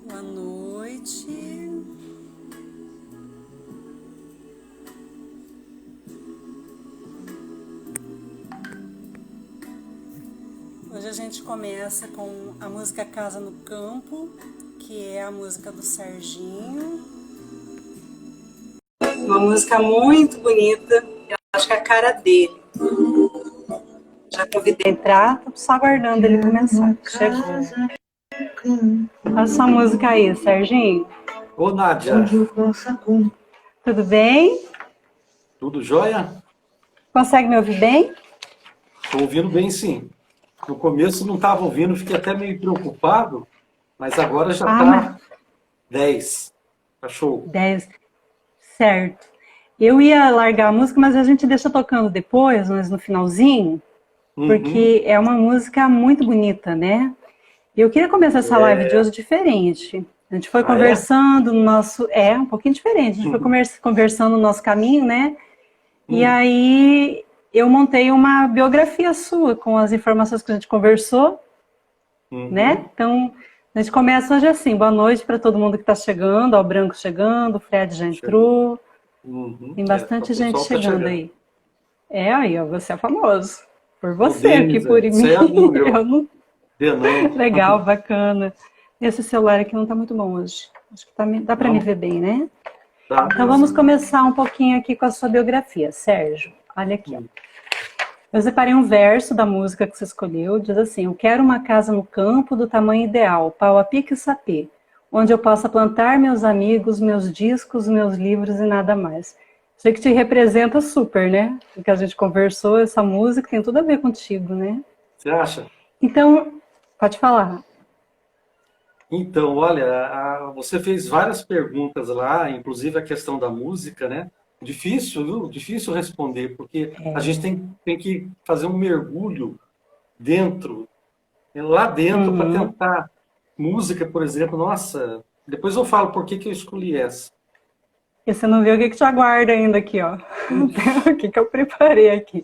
Boa noite. Hoje a gente começa com a música Casa no Campo, que é a música do Serginho. Uma música muito bonita, eu acho que é a cara dele. Já convidei a entrar, tô só aguardando ele começar. Chegou. Olha essa música aí, Serginho. Ô, Nádia. Tudo bem? Tudo jóia? Consegue me ouvir bem? Estou ouvindo bem, sim. No começo não estava ouvindo, fiquei até meio preocupado, mas agora já está 10. Tá show. 10. Certo. Eu ia largar a música, mas a gente deixa tocando depois, mas no finalzinho, porque é uma música muito bonita, né? E eu queria começar essa live de hoje diferente. A gente foi conversando no nosso... um pouquinho diferente. A gente foi conversando no nosso caminho, né? E aí eu montei uma biografia sua com as informações que a gente conversou, né? Então, a gente começa hoje assim. Boa noite para todo mundo que está chegando, ao Branco chegando, o Fred já entrou. Tem bastante gente chegando aí. Aí, ó, você é famoso. Por você aqui, por mim. Eu não... Legal, bacana. Esse celular aqui não está muito bom hoje. Acho que dá para me ver bem, né? Tá. Então vamos começar um pouquinho aqui com a sua biografia. Sérgio, olha aqui. Ó. Eu separei um verso da música que você escolheu. Diz assim: eu quero uma casa no campo do tamanho ideal, pau a pique e sapê, onde eu possa plantar meus amigos, meus discos, meus livros e nada mais. Sei que te representa super, né? O que a gente conversou, essa música tem tudo a ver contigo, né? Você acha? Então, pode falar. Então, olha, você fez várias perguntas lá, inclusive a questão da música, né? Difícil, viu? Difícil responder, porque a gente tem que fazer um mergulho lá dentro, para tentar. Música, por exemplo, nossa, depois eu falo por que eu escolhi essa. E você não viu o que te aguarda ainda aqui, ó. O que eu preparei aqui.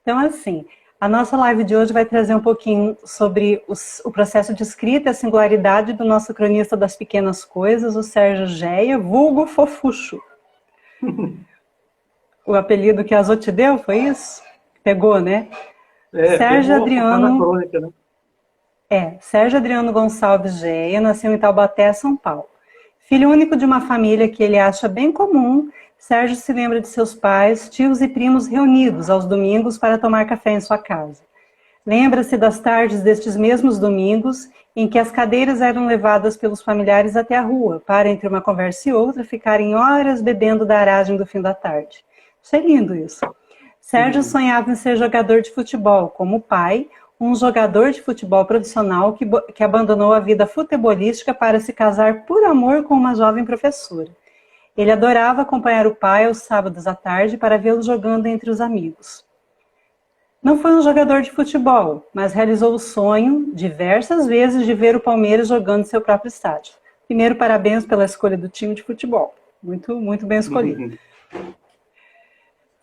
Então, assim, a nossa live de hoje vai trazer um pouquinho sobre o processo de escrita e a singularidade do nosso cronista das pequenas coisas, o Sérgio Geia, vulgo Fofuxo. O apelido que a Azul te deu, foi isso? Pegou, né? Sérgio Adriano... crônica, né? Sérgio Adriano Gonçalves Geia nasceu em Taubaté, São Paulo. Filho único de uma família que ele acha bem comum, Sérgio se lembra de seus pais, tios e primos reunidos aos domingos para tomar café em sua casa. Lembra-se das tardes destes mesmos domingos, em que as cadeiras eram levadas pelos familiares até a rua, para, entre uma conversa e outra, ficarem horas bebendo da aragem do fim da tarde. Achei lindo isso. Sérgio sonhava em ser jogador de futebol, como o pai, um jogador de futebol profissional que abandonou a vida futebolística para se casar por amor com uma jovem professora. Ele adorava acompanhar o pai aos sábados à tarde para vê-lo jogando entre os amigos. Não foi um jogador de futebol, mas realizou o sonho, diversas vezes, de ver o Palmeiras jogando em seu próprio estádio. Primeiro, parabéns pela escolha do time de futebol. Muito, muito bem escolhido.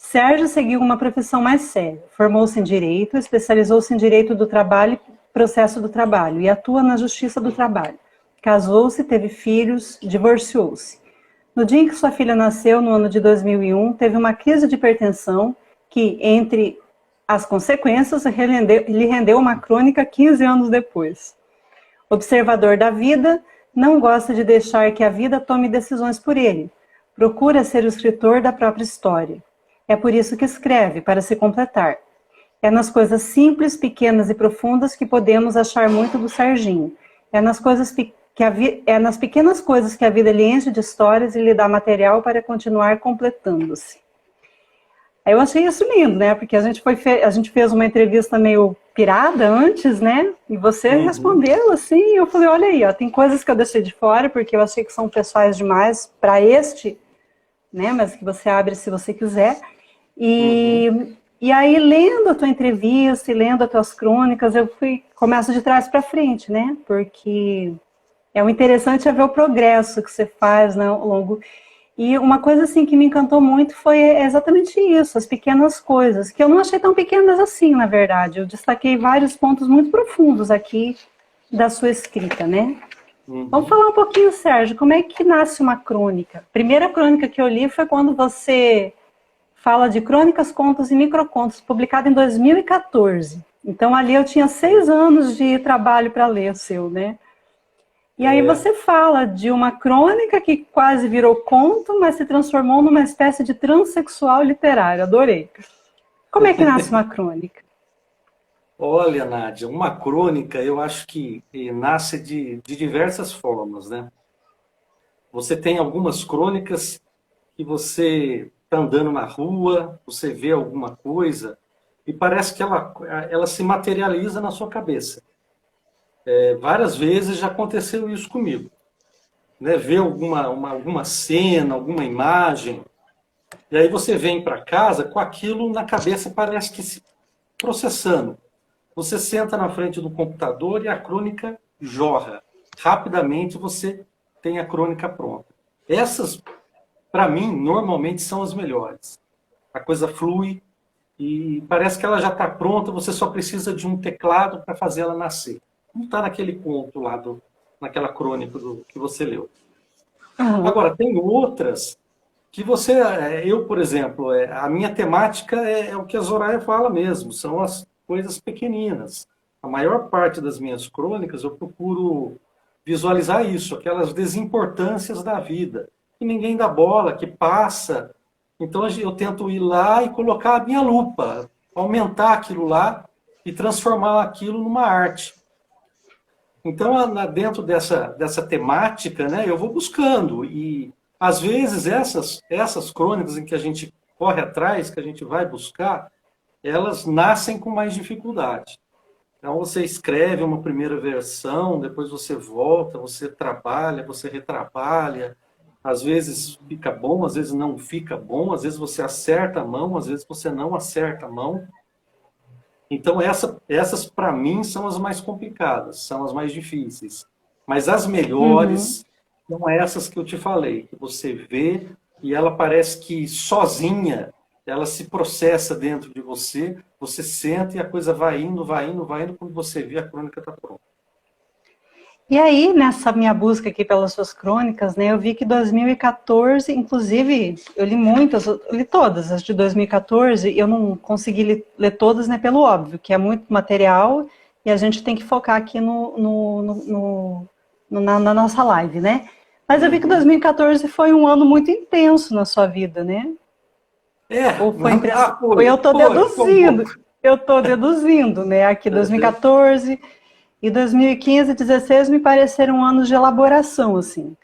Sérgio seguiu uma profissão mais séria. Formou-se em Direito, especializou-se em Direito do Trabalho e Processo do Trabalho e atua na Justiça do Trabalho. Casou-se, teve filhos, divorciou-se. No dia em que sua filha nasceu, no ano de 2001, teve uma crise de hipertensão que, entre as consequências, lhe rendeu uma crônica 15 anos depois. Observador da vida, não gosta de deixar que a vida tome decisões por ele. Procura ser o escritor da própria história. É por isso que escreve, para se completar. É nas coisas simples, pequenas e profundas que podemos achar muito do Serginho. É nas pequenas coisas que a vida lhe enche de histórias e lhe dá material para continuar completando-se. Aí eu achei isso lindo, né? Porque a gente fez uma entrevista meio pirada antes, né? E você respondeu assim, eu falei, olha aí, ó, tem coisas que eu deixei de fora, porque eu achei que são pessoais demais para né? Mas que você abre se você quiser. E aí, lendo a tua entrevista e lendo as tuas crônicas, começo de trás para frente, né? Porque o interessante é ver o progresso que você faz, né, ao longo... E uma coisa assim que me encantou muito foi exatamente isso, as pequenas coisas, que eu não achei tão pequenas assim, na verdade. Eu destaquei vários pontos muito profundos aqui, da sua escrita, né? Uhum. Vamos falar um pouquinho, Sérgio, como é que nasce uma crônica? A primeira crônica que eu li foi quando você fala de crônicas, contos e microcontos, publicado em 2014. Então, ali eu tinha 6 anos de trabalho para ler o seu, né? E aí você fala de uma crônica que quase virou conto, mas se transformou numa espécie de transexual literário. Adorei. Como é que nasce uma crônica? Olha, Nádia, uma crônica eu acho que nasce de diversas formas, né? Você tem algumas crônicas que você está andando na rua, você vê alguma coisa e parece que ela se materializa na sua cabeça. Várias vezes já aconteceu isso comigo, né? Ver alguma cena, alguma imagem, e aí você vem para casa com aquilo na cabeça, parece que se processando. Você senta na frente do computador e a crônica jorra. Rapidamente você tem a crônica pronta. Essas, para mim, normalmente são as melhores. A coisa flui e parece que ela já está pronta, você só precisa de um teclado para fazer ela nascer. Não está naquele conto lá, naquela crônica que você leu. Uhum. Agora, tem outras que eu, por exemplo, a minha temática é o que a Zoraia fala mesmo, são as coisas pequeninas. A maior parte das minhas crônicas eu procuro visualizar isso, aquelas desimportâncias da vida, que ninguém dá bola, que passa. Então eu tento ir lá e colocar a minha lupa, aumentar aquilo lá e transformar aquilo numa arte. Então, dentro dessa temática, né, eu vou buscando. E, às vezes, essas crônicas em que a gente corre atrás, que a gente vai buscar, elas nascem com mais dificuldade. Então, você escreve uma primeira versão, depois você volta, você trabalha, você retrabalha. Às vezes fica bom, às vezes não fica bom, às vezes você acerta a mão, às vezes você não acerta a mão. Então, essas para mim, são as mais complicadas, são as mais difíceis. Mas as Uhum. melhores são essas que eu te falei, que você vê e ela parece que sozinha, ela se processa dentro de você, você senta e a coisa vai indo, vai indo, vai indo, quando você vê a crônica está pronta. E aí, nessa minha busca aqui pelas suas crônicas, né, eu vi que 2014, inclusive, eu li muitas, eu li todas as de 2014, eu não consegui ler todas, né, pelo óbvio, que é muito material e a gente tem que focar aqui na nossa live, né? Mas eu vi que Uhum. 2014 foi um ano muito intenso na sua vida, né? Ou foi impressão? Foi, foi um pouco. Eu estou deduzindo, né? Aqui Uhum. 2014 e 2015 e 2016 me pareceram anos de elaboração, assim.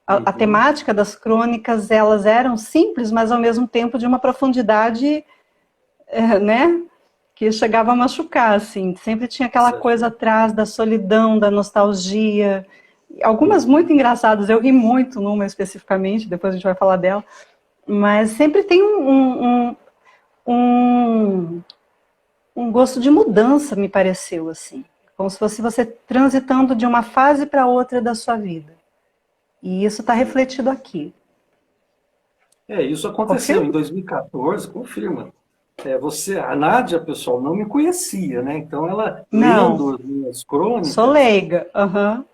A Uhum. temática das crônicas, elas eram simples, mas ao mesmo tempo de uma profundidade, né? Que chegava a machucar, assim. Sempre tinha aquela coisa Certo. atrás da solidão, da nostalgia. Algumas Uhum. muito engraçadas, eu ri muito numa especificamente, depois a gente vai falar dela. Mas sempre tem um, um gosto de mudança, me pareceu, assim. Como se fosse você transitando de uma fase para outra da sua vida. E isso está refletido aqui. Isso aconteceu em Confirma? 2014, confirma. A Nádia, pessoal, não me conhecia, né? Então, ela Não, lendo as minhas sou crônicas, leiga. Uhum.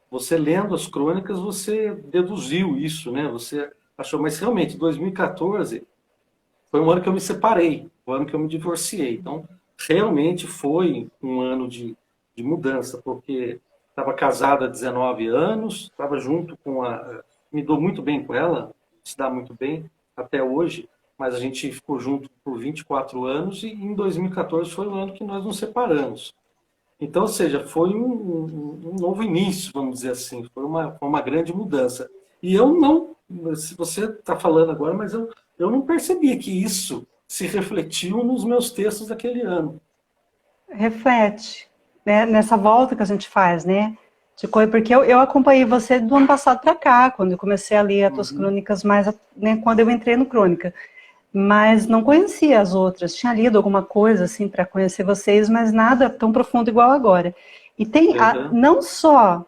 você lendo as crônicas, você deduziu isso, né? Você achou, mas realmente, 2014 foi um ano que eu me separei, o ano que eu me divorciei. Então, realmente foi um ano de mudança, porque estava casado há 19 anos, estava junto com me dou muito bem com ela, se dá muito bem até hoje, mas a gente ficou junto por 24 anos e em 2014 foi o ano que nós nos separamos. Então, ou seja, foi um novo início, vamos dizer assim, foi uma grande mudança. E eu não, se você está falando agora, mas eu não percebi que isso se refletiu nos meus textos daquele ano. Reflete, né? Nessa volta que a gente faz, né? De coisa, porque eu acompanhei você do ano passado para cá, quando eu comecei a ler as tuas Uhum. crônicas mais, né, quando eu entrei no Crônica. Mas não conhecia as outras. Tinha lido alguma coisa assim para conhecer vocês, mas nada tão profundo igual agora. E tem Uhum. não só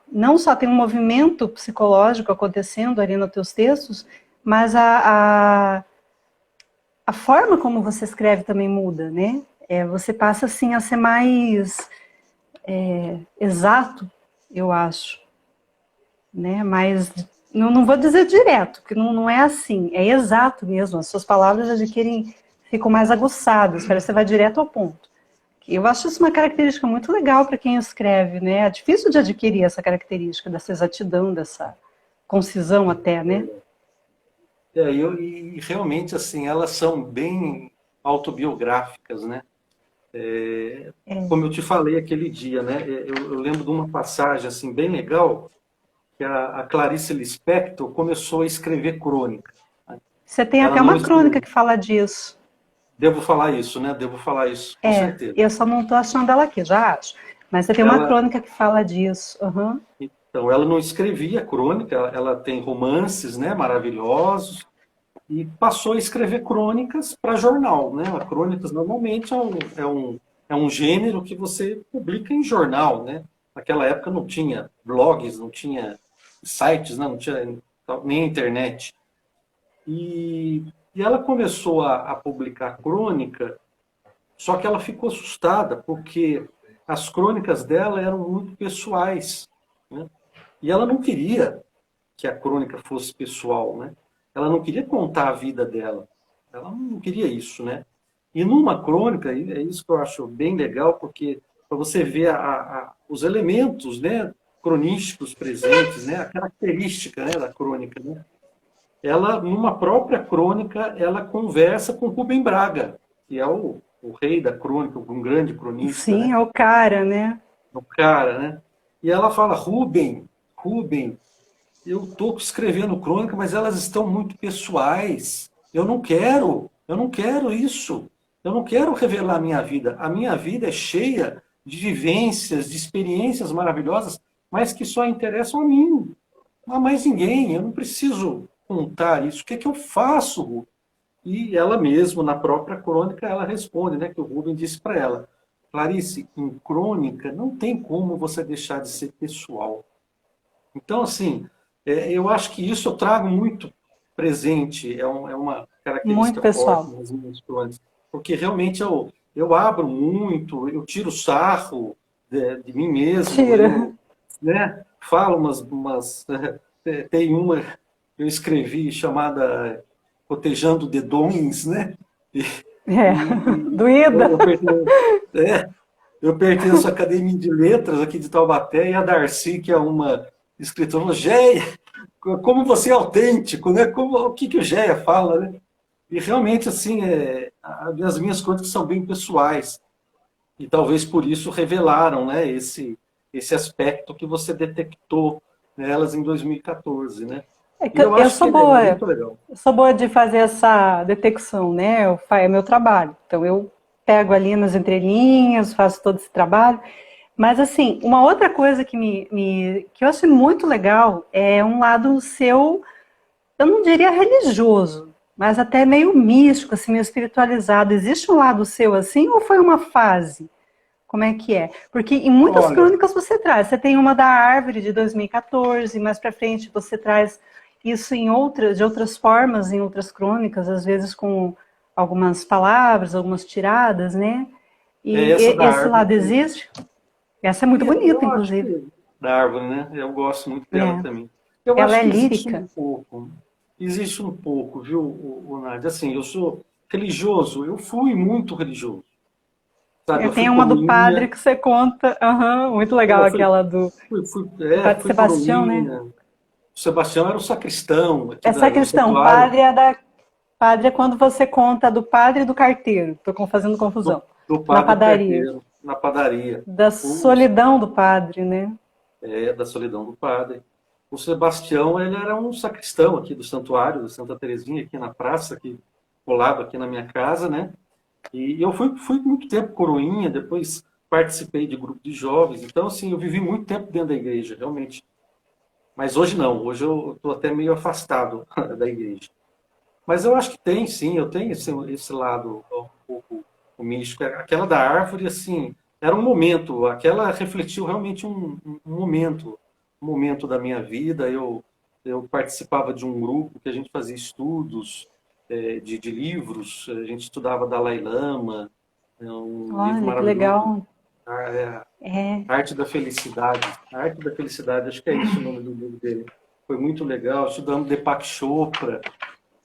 tem um movimento psicológico acontecendo ali nos teus textos, mas a forma como você escreve também muda, né? Você passa assim a ser mais exato eu acho, né? Mas não vou dizer direto, porque não é assim, é exato mesmo. As suas palavras adquirem, ficam mais aguçadas, parece que você vai direto ao ponto. Eu acho isso uma característica muito legal para quem escreve, né? É difícil de adquirir essa característica, dessa exatidão, dessa concisão até, né? E realmente, assim, elas são bem autobiográficas, né? Como eu te falei aquele dia, né? Eu lembro de uma passagem, assim, bem legal, que a Clarice Lispector começou a escrever crônica. Você tem Ela até não uma crônica escreveu. que fala disso. Devo falar isso, né? Devo falar isso, com certeza. Eu só não estou achando ela aqui, já acho. Mas você tem uma Ela, crônica que fala disso. Uhum. então, ela não escrevia crônica, ela tem romances, né, maravilhosos, e passou a escrever crônicas para jornal, né? Crônicas normalmente é um gênero que você publica em jornal, né? Naquela época não tinha blogs, não tinha sites, né? Não tinha nem internet. E ela começou a publicar crônica, só que ela ficou assustada porque as crônicas dela eram muito pessoais, né? E ela não queria que a crônica fosse pessoal, né? Ela não queria contar a vida dela. Ela não queria isso, né? E numa crônica, e é isso que eu acho bem legal, porque para você ver os elementos, né, cronísticos presentes, né, a característica, né, da crônica, né? Ela, numa própria crônica, ela conversa com Rubem Braga, que é o rei da crônica, um grande cronista, Sim, né? é o cara, né? O cara, né? E ela fala, Rubem, eu estou escrevendo crônica, mas elas estão muito pessoais. Eu não quero isso. Eu não quero revelar a minha vida. A minha vida é cheia de vivências, de experiências maravilhosas, mas que só interessam a mim, a mais ninguém. Eu não preciso contar isso. O que é que eu faço, Ru? E ela mesma, na própria crônica, ela responde, né, que o Rubem disse para ela, Clarice, em crônica não tem como você deixar de ser pessoal. Então, assim, eu acho que isso eu trago muito presente, é uma Muito característica forte pessoal. nas minhas crônicas, porque realmente eu abro muito, eu tiro sarro de mim mesmo, Tira. eu, né, falo tem uma que eu escrevi chamada Cotejando Dedões, né? E, É, doída. eu pertenço, é, eu pertenço à Academia de Letras aqui de Taubaté e a Darcy, que é uma escritora, falou, Géia, como você é autêntico, né? O que o Géia fala, né? E realmente, assim, as minhas crônicas são bem pessoais. E talvez por isso revelaram, né, esse aspecto que você detectou nelas em 2014, né? É E que eu eu acho que sou é boa, muito legal. eu sou boa de fazer essa detecção, né? É meu trabalho. Então eu pego ali nas entrelinhas, faço todo esse trabalho. Mas assim, uma outra coisa que eu acho muito legal é um lado seu, eu não diria religioso, mas até meio místico, assim, meio espiritualizado. Existe um lado seu assim ou foi uma fase? Como é que é? Porque em muitas Olha, crônicas você tem uma da árvore de 2014, mais para frente você traz isso de outras formas, em outras crônicas, às vezes com algumas palavras, algumas tiradas, né? E essa da esse árvore. lado existe? Essa é muito bonita, Eu acho inclusive. que da árvore, né? Eu gosto muito dela É. também. Eu Ela acho é que existe um lírica. pouco. Existe um pouco, viu, Nádia? Assim, eu sou religioso, eu fui muito religioso. Sabe, É, eu fui tem uma do padre coroinha, que você conta. Aham, muito legal eu fui, aquela do padre fui Sebastião, né? coroinha. O Sebastião era o sacristão aqui Essa é a do questão. santuário Padre é quando você conta do padre e do carteiro. Estou fazendo confusão. do Na padre padaria. carteiro, na padaria. Da O, solidão do padre, né? da solidão do padre. O Sebastião, ele era um sacristão aqui do santuário, da Santa Terezinha, aqui na praça, aqui, colado aqui na minha casa, né? E eu fui muito tempo coroinha, depois participei de grupo de jovens, então, assim, eu vivi muito tempo dentro da igreja, realmente. Mas hoje não, hoje eu estou até meio afastado da igreja. Mas eu acho que tem, sim, eu tenho esse lado um pouco místico. Aquela da árvore, assim, era um momento, aquela refletiu realmente um momento da minha vida. Eu participava de um grupo que a gente fazia estudos de livros, a gente estudava Dalai Lama, um livro Olha, que maravilhoso, legal. É. Arte da Felicidade. A Arte da Felicidade, acho que é isso o nome do livro dele. Foi muito legal, estudando Deepak Chopra.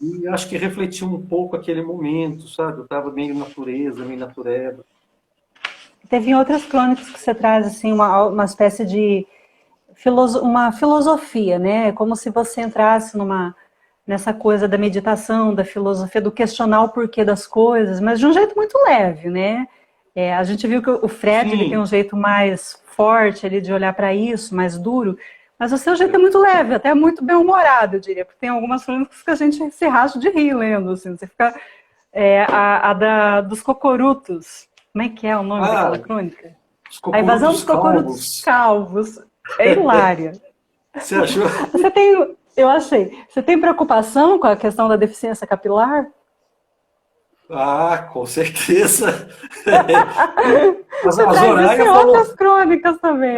E acho que refletiu um pouco aquele momento, sabe? Eu estava meio natureza, meio natureba. Teve em outras crônicas que você traz assim uma espécie de uma filosofia, né? É como se você entrasse nessa coisa da meditação, da filosofia, do questionar o porquê das coisas, mas de um jeito muito leve, né? A gente viu que o Fred ele tem Sim, um jeito mais forte ali de olhar para isso, mais duro, mas o seu jeito é muito leve, até muito bem-humorado, eu diria, porque tem algumas crônicas que a gente se racha de rir lendo, assim, você fica... dos cocorutos, como é que é o nome daquela crônica? os A invasão dos cocorutos cocorutos calvos. calvos. É hilária. Você achou? Eu achei. Você tem preocupação com a questão da deficiência capilar? Ah, com certeza. Mas Você a traz isso Zoraia em falou, outras crônicas também.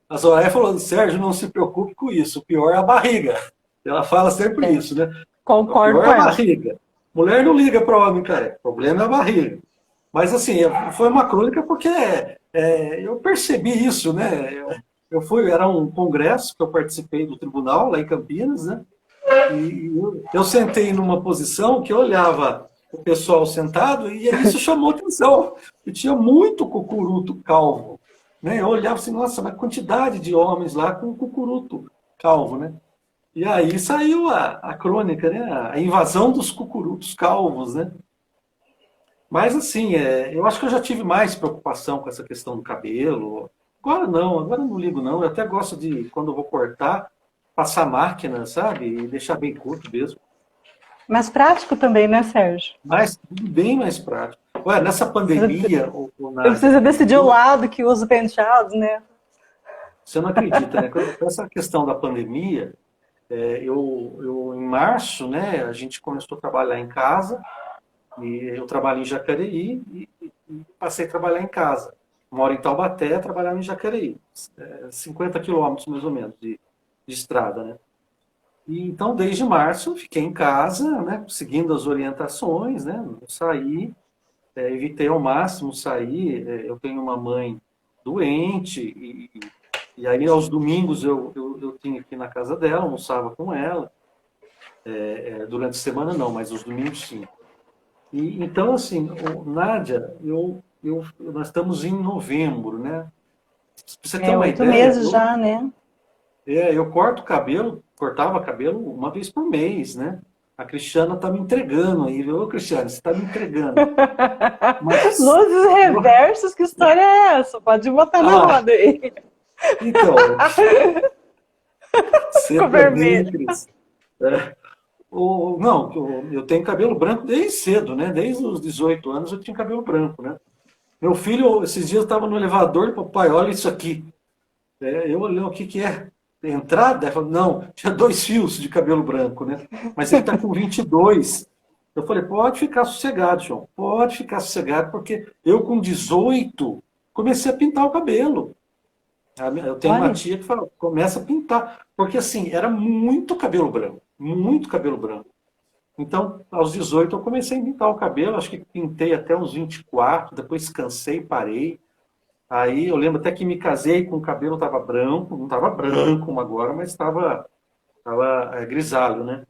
a Zoraia falou, Sérgio, não se preocupe com isso, o pior é a barriga. Ela fala sempre isso, né? O Concordo pior é com a ela. barriga. Mulher não liga para homem, cara. O problema é a barriga. Mas, assim, foi uma crônica porque eu percebi isso, né? Era um congresso que eu participei do tribunal, lá em Campinas, né? E eu sentei numa posição que eu olhava o pessoal sentado e isso chamou atenção. E tinha muito cucuruto calvo, né? Eu olhava assim, nossa, uma quantidade de homens lá com cucuruto calvo, né? E aí saiu a crônica, né? A invasão dos cucurutos calvos, né? Mas assim, eu acho que eu já tive mais preocupação com essa questão do cabelo. Agora eu não ligo não. Eu até gosto de, quando eu vou cortar, passar máquina, sabe? E deixar bem curto mesmo. Mas prático também, né, Sérgio? Mas bem mais prático. Olha, nessa pandemia, Eu Nádia, preciso decidir o lado que usa o penteado, né? você não acredita, né? Com essa questão da pandemia, em março, né, a gente começou a trabalhar em casa, e eu trabalho em Jacareí e passei a trabalhar em casa. Moro em Taubaté, trabalhava em Jacareí, 50 quilômetros mais ou menos de estrada, né? E, então, desde março, eu fiquei em casa, né, seguindo as orientações, né, não saí, evitei ao máximo sair. Eu tenho uma mãe doente, e aí aos domingos eu tinha aqui na casa dela, almoçava com ela, durante a semana não, mas os domingos sim. E, então, assim, Nádia, nós estamos em novembro, né? Pra você ter uma 8 meses ideia, já, né? eu corto o cabelo, cortava cabelo uma vez por mês, né? A Cristiana tá me entregando aí, viu? Ô, Cristiana, você tá me entregando. Mas, Luzes reversos, que história é essa? Pode botar na ah, roda aí. então, Ficou sempre é bem, vermelho. Cris. Não, eu tenho cabelo branco desde cedo, né? Desde os 18 anos eu tinha cabelo branco, né? Meu filho, esses dias, estava no elevador e papai, olha isso aqui. Eu olhei, o que que é? Entrada? Ele falou, não, tinha 2 fios de cabelo branco, né? Mas ele está com 22. Eu falei, pode ficar sossegado, João, pode ficar sossegado, porque eu com 18 comecei a pintar o cabelo. Eu tenho uma Olha, tia que fala, começa a pintar, porque assim, era muito cabelo branco, muito cabelo branco. Então, aos 18 eu comecei a pintar o cabelo, acho que pintei até uns 24, depois cansei, parei. Aí eu lembro até que me casei com o cabelo estava branco, não estava branco como agora, mas estava grisalho, né?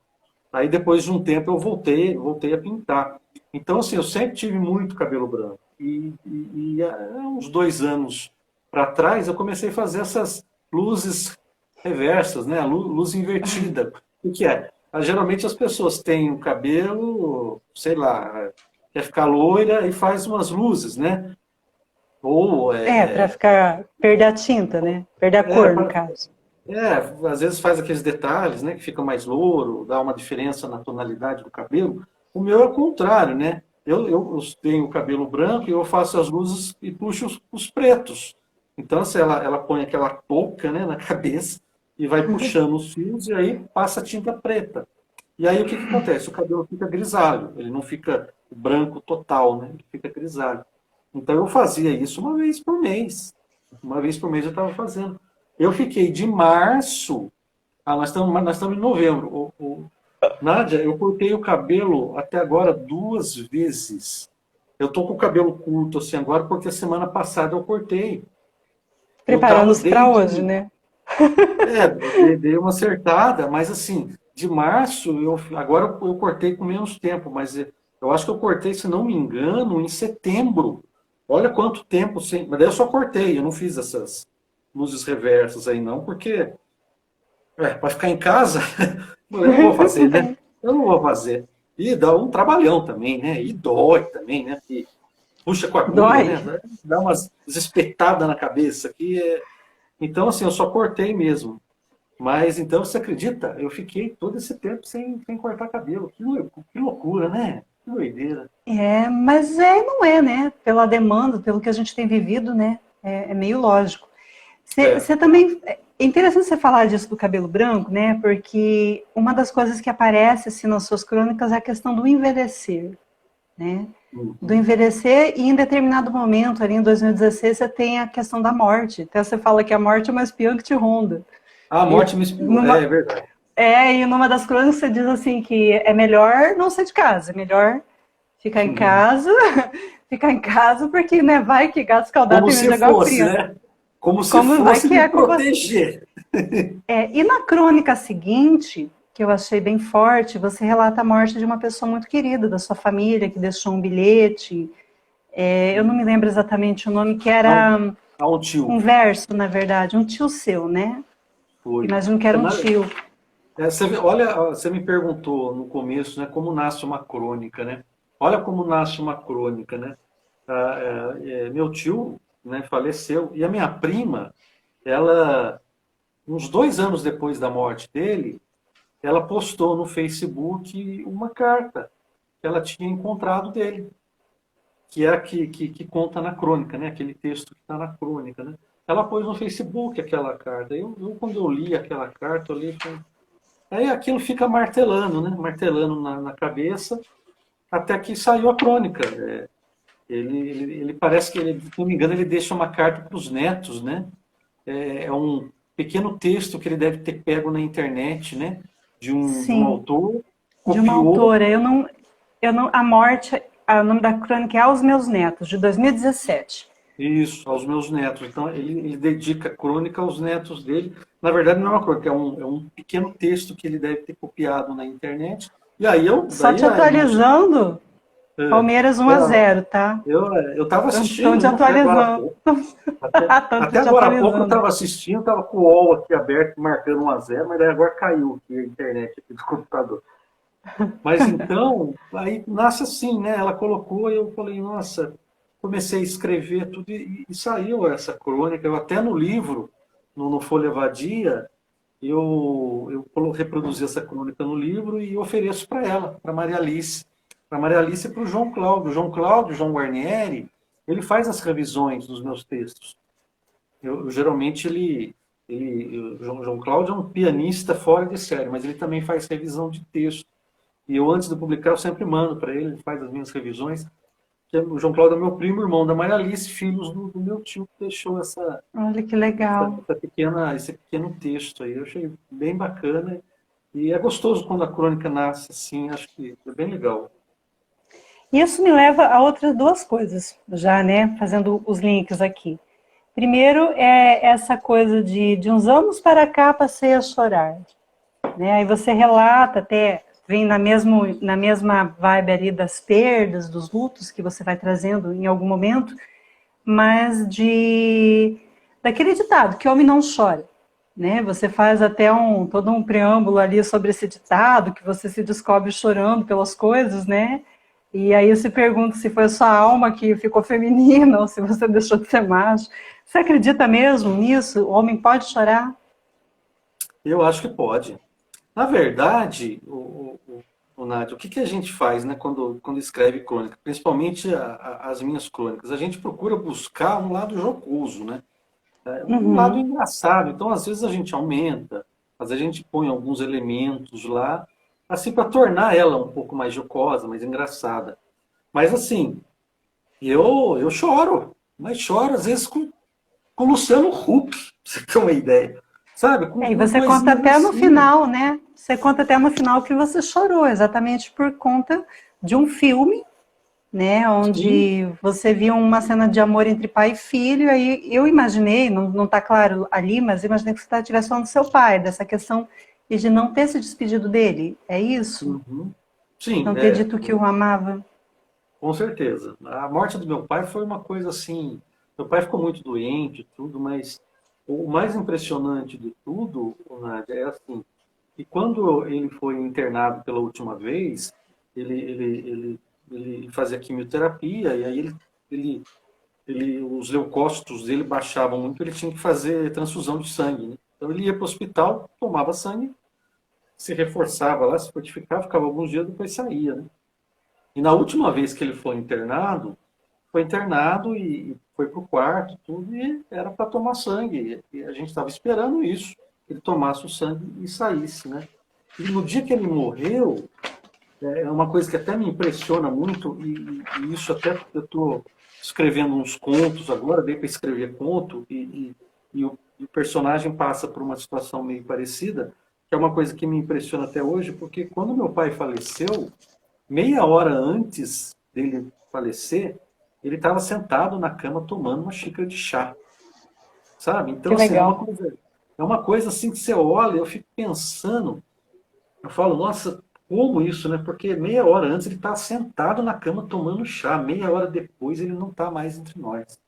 Aí depois de um tempo eu voltei a pintar. Então, assim, eu sempre tive muito cabelo branco. E há uns 2 anos para trás eu comecei a fazer essas luzes reversas, né? Luz invertida. O que é? Geralmente as pessoas têm o cabelo, sei lá, quer ficar loira e faz umas luzes, né? Ou para ficar, perder a tinta, né? Perder a é, cor, no caso. às vezes faz aqueles detalhes, né, que fica mais louro, dá uma diferença na tonalidade do cabelo. O meu é o contrário, né? Eu tenho o cabelo branco e eu faço as luzes e puxo os pretos. Então, assim, ela põe aquela touca, né, na cabeça e vai puxando os fios e aí passa a tinta preta. E aí o que que acontece? O cabelo fica grisalho, ele não fica branco total, né? Ele fica grisalho. Então eu fazia isso uma vez por mês. Uma vez por mês eu estava fazendo. Eu fiquei de março. Nós estamos em novembro. Nádia, eu cortei o cabelo até agora 2 vezes. Eu tô com o cabelo curto assim agora porque a semana passada eu cortei. Eu tava Preparando-se para hoje, desde, né? dei uma acertada, mas assim, de março, agora eu cortei com menos tempo, mas eu acho que eu cortei, se não me engano, em setembro. Olha quanto tempo sem. Mas daí eu só cortei, eu não fiz essas luzes reversas aí, não, porque para ficar em casa, eu não vou fazer, né? Eu não vou fazer. E dá um trabalhão também, né? E dói também, né? E puxa com a agulha, Dói. né? Dá umas espetadas na cabeça aqui. Então, assim, eu só cortei mesmo. Mas então, você acredita? Eu fiquei todo esse tempo sem cortar cabelo. Que loucura, né? Que doideira. Mas não é, né? Pela demanda, pelo que a gente tem vivido, né? É meio lógico. É. Você também. É interessante você falar disso do cabelo branco, né? Porque uma das coisas que aparece assim, nas suas crônicas é a questão do envelhecer, né? Do Uhum. envelhecer e em determinado momento, ali em 2016, você tem a questão da morte. Até você fala que a morte é uma espiã que te ronda. A E morte me espiou, é numa, verdade. e numa das crônicas você diz assim que é melhor não sair de casa, é melhor ficar em Uhum. casa, ficar em casa, porque né, vai que gato escaldado Como tem medo se de água fosse, fria. né? Como se Como vai fosse que me é com você? proteger. E na crônica seguinte, que eu achei bem forte, você relata a morte de uma pessoa muito querida da sua família, que deixou um bilhete. Eu não me lembro exatamente o nome, que Há um, era há um um tio. verso, na verdade, um tio seu, né? Foi. Imagino que era um tio. Olha, você me perguntou no começo, né, como nasce uma crônica, né? Olha como nasce uma crônica, né? Meu tio, né, faleceu e a minha prima, ela, uns 2 anos depois da morte dele, ela postou no Facebook uma carta que ela tinha encontrado dele, que é a que conta na crônica, né? Aquele texto que está na crônica, né? Ela pôs no Facebook aquela carta. Quando eu li aquela carta, eu li, falei, aí aquilo fica martelando, né? Martelando na cabeça, até que saiu a crônica. Ele parece que, se não me engano, ele deixa uma carta para os netos, né? É um pequeno texto que ele deve ter pego na internet, né? De um Sim, autor, de uma copiou autora. A morte, o nome da crônica é Aos Meus Netos, de 2017. isso aos meus netos. Então, ele dedica a crônica aos netos dele. Na verdade, não é uma crônica, é um pequeno texto que ele deve ter copiado na internet. E aí Só daí te a emoção. atualizando, É, Palmeiras 1 é, a 0, tá? eu estava Estão assistindo, te né? Até agora há atualizando. pouco. Até, Estão até te agora há pouco eu atualizando. estava assistindo, estava com o UOL aqui aberto, marcando 1 a 0, mas daí agora caiu aqui a internet aqui do computador. Mas então, aí nasce assim, né? Ela colocou e eu falei, nossa, comecei a escrever tudo e saiu essa crônica. Eu até no livro, no Folha Vadia, eu reproduzi essa crônica no livro e ofereço para ela, para Maria Alice. Para Maria Alice e para o João Cláudio. João Guarnieri, ele faz as revisões dos meus textos. Geralmente o João Cláudio é um pianista fora de série, mas ele também faz revisão de texto. E eu, antes de publicar, eu sempre mando para ele, ele faz as minhas revisões. O João Cláudio é meu primo irmão da Maria Alice, filhos do meu tio, que deixou Olha que legal. esse pequeno texto aí. Eu achei bem bacana. E é gostoso quando a crônica nasce assim, acho que é bem legal. Isso me leva a outras duas coisas, já, né? Fazendo os links aqui. Primeiro é essa coisa de uns anos para cá passei a chorar. Né? Aí você relata até, vem na mesma vibe ali das perdas, dos lutos que você vai trazendo em algum momento, mas daquele ditado, que homem não chora. Né? Você faz até todo um preâmbulo ali sobre esse ditado, que você se descobre chorando pelas coisas, né? E aí eu se pergunto se foi a sua alma que ficou feminina ou se você deixou de ser macho. Você acredita mesmo nisso? O homem pode chorar? Eu acho que pode. Na verdade, o Nádia, o que a gente faz, né, quando escreve crônica, principalmente as minhas crônicas? A gente procura buscar um lado jocoso, né? Um lado Uhum. engraçado. Então, às vezes a gente aumenta, às vezes a gente põe alguns elementos lá, assim, para tornar ela um pouco mais jocosa, mais engraçada. Mas, assim, eu choro, mas choro, às vezes, com Luciano Huck, pra você ter uma ideia. Sabe? E Com você conta coisinhas até no assim. final, né? Você conta até no final que você chorou, exatamente por conta de um filme, né? Sim. Onde você via uma cena de amor entre pai e filho, aí eu imaginei, não está claro ali, mas eu imaginei que você estivesse falando do seu pai, dessa questão de não ter se despedido dele, é isso? Uhum. Sim, Não ter dito que o amava? com certeza. A morte do meu pai foi uma coisa assim. Meu pai ficou muito doente, e tudo, mas o mais impressionante de tudo, Nádia, é assim, que quando ele foi internado pela última vez, ele, ele, ele, ele fazia quimioterapia, e aí os leucócitos dele baixavam muito, ele tinha que fazer transfusão de sangue, né? Então ele ia para o hospital, tomava sangue, se reforçava lá, se fortificava, ficava alguns dias, depois saía, né? E na última vez que ele foi internado e foi para o quarto, tudo, e era para tomar sangue. E a gente estava esperando isso, que ele tomasse o sangue e saísse, né? E no dia que ele morreu, é uma coisa que até me impressiona muito, e isso até eu estou escrevendo uns contos agora, dei para escrever conto, e o personagem passa por uma situação meio parecida, que é uma coisa que me impressiona até hoje, porque quando meu pai faleceu, meia hora antes dele falecer, ele estava sentado na cama tomando uma xícara de chá, sabe? Então, Que assim, legal. é uma coisa assim que você olha, eu fico pensando, eu falo, nossa, como isso, né? Porque meia hora antes ele está sentado na cama tomando chá, meia hora depois ele não está mais entre nós.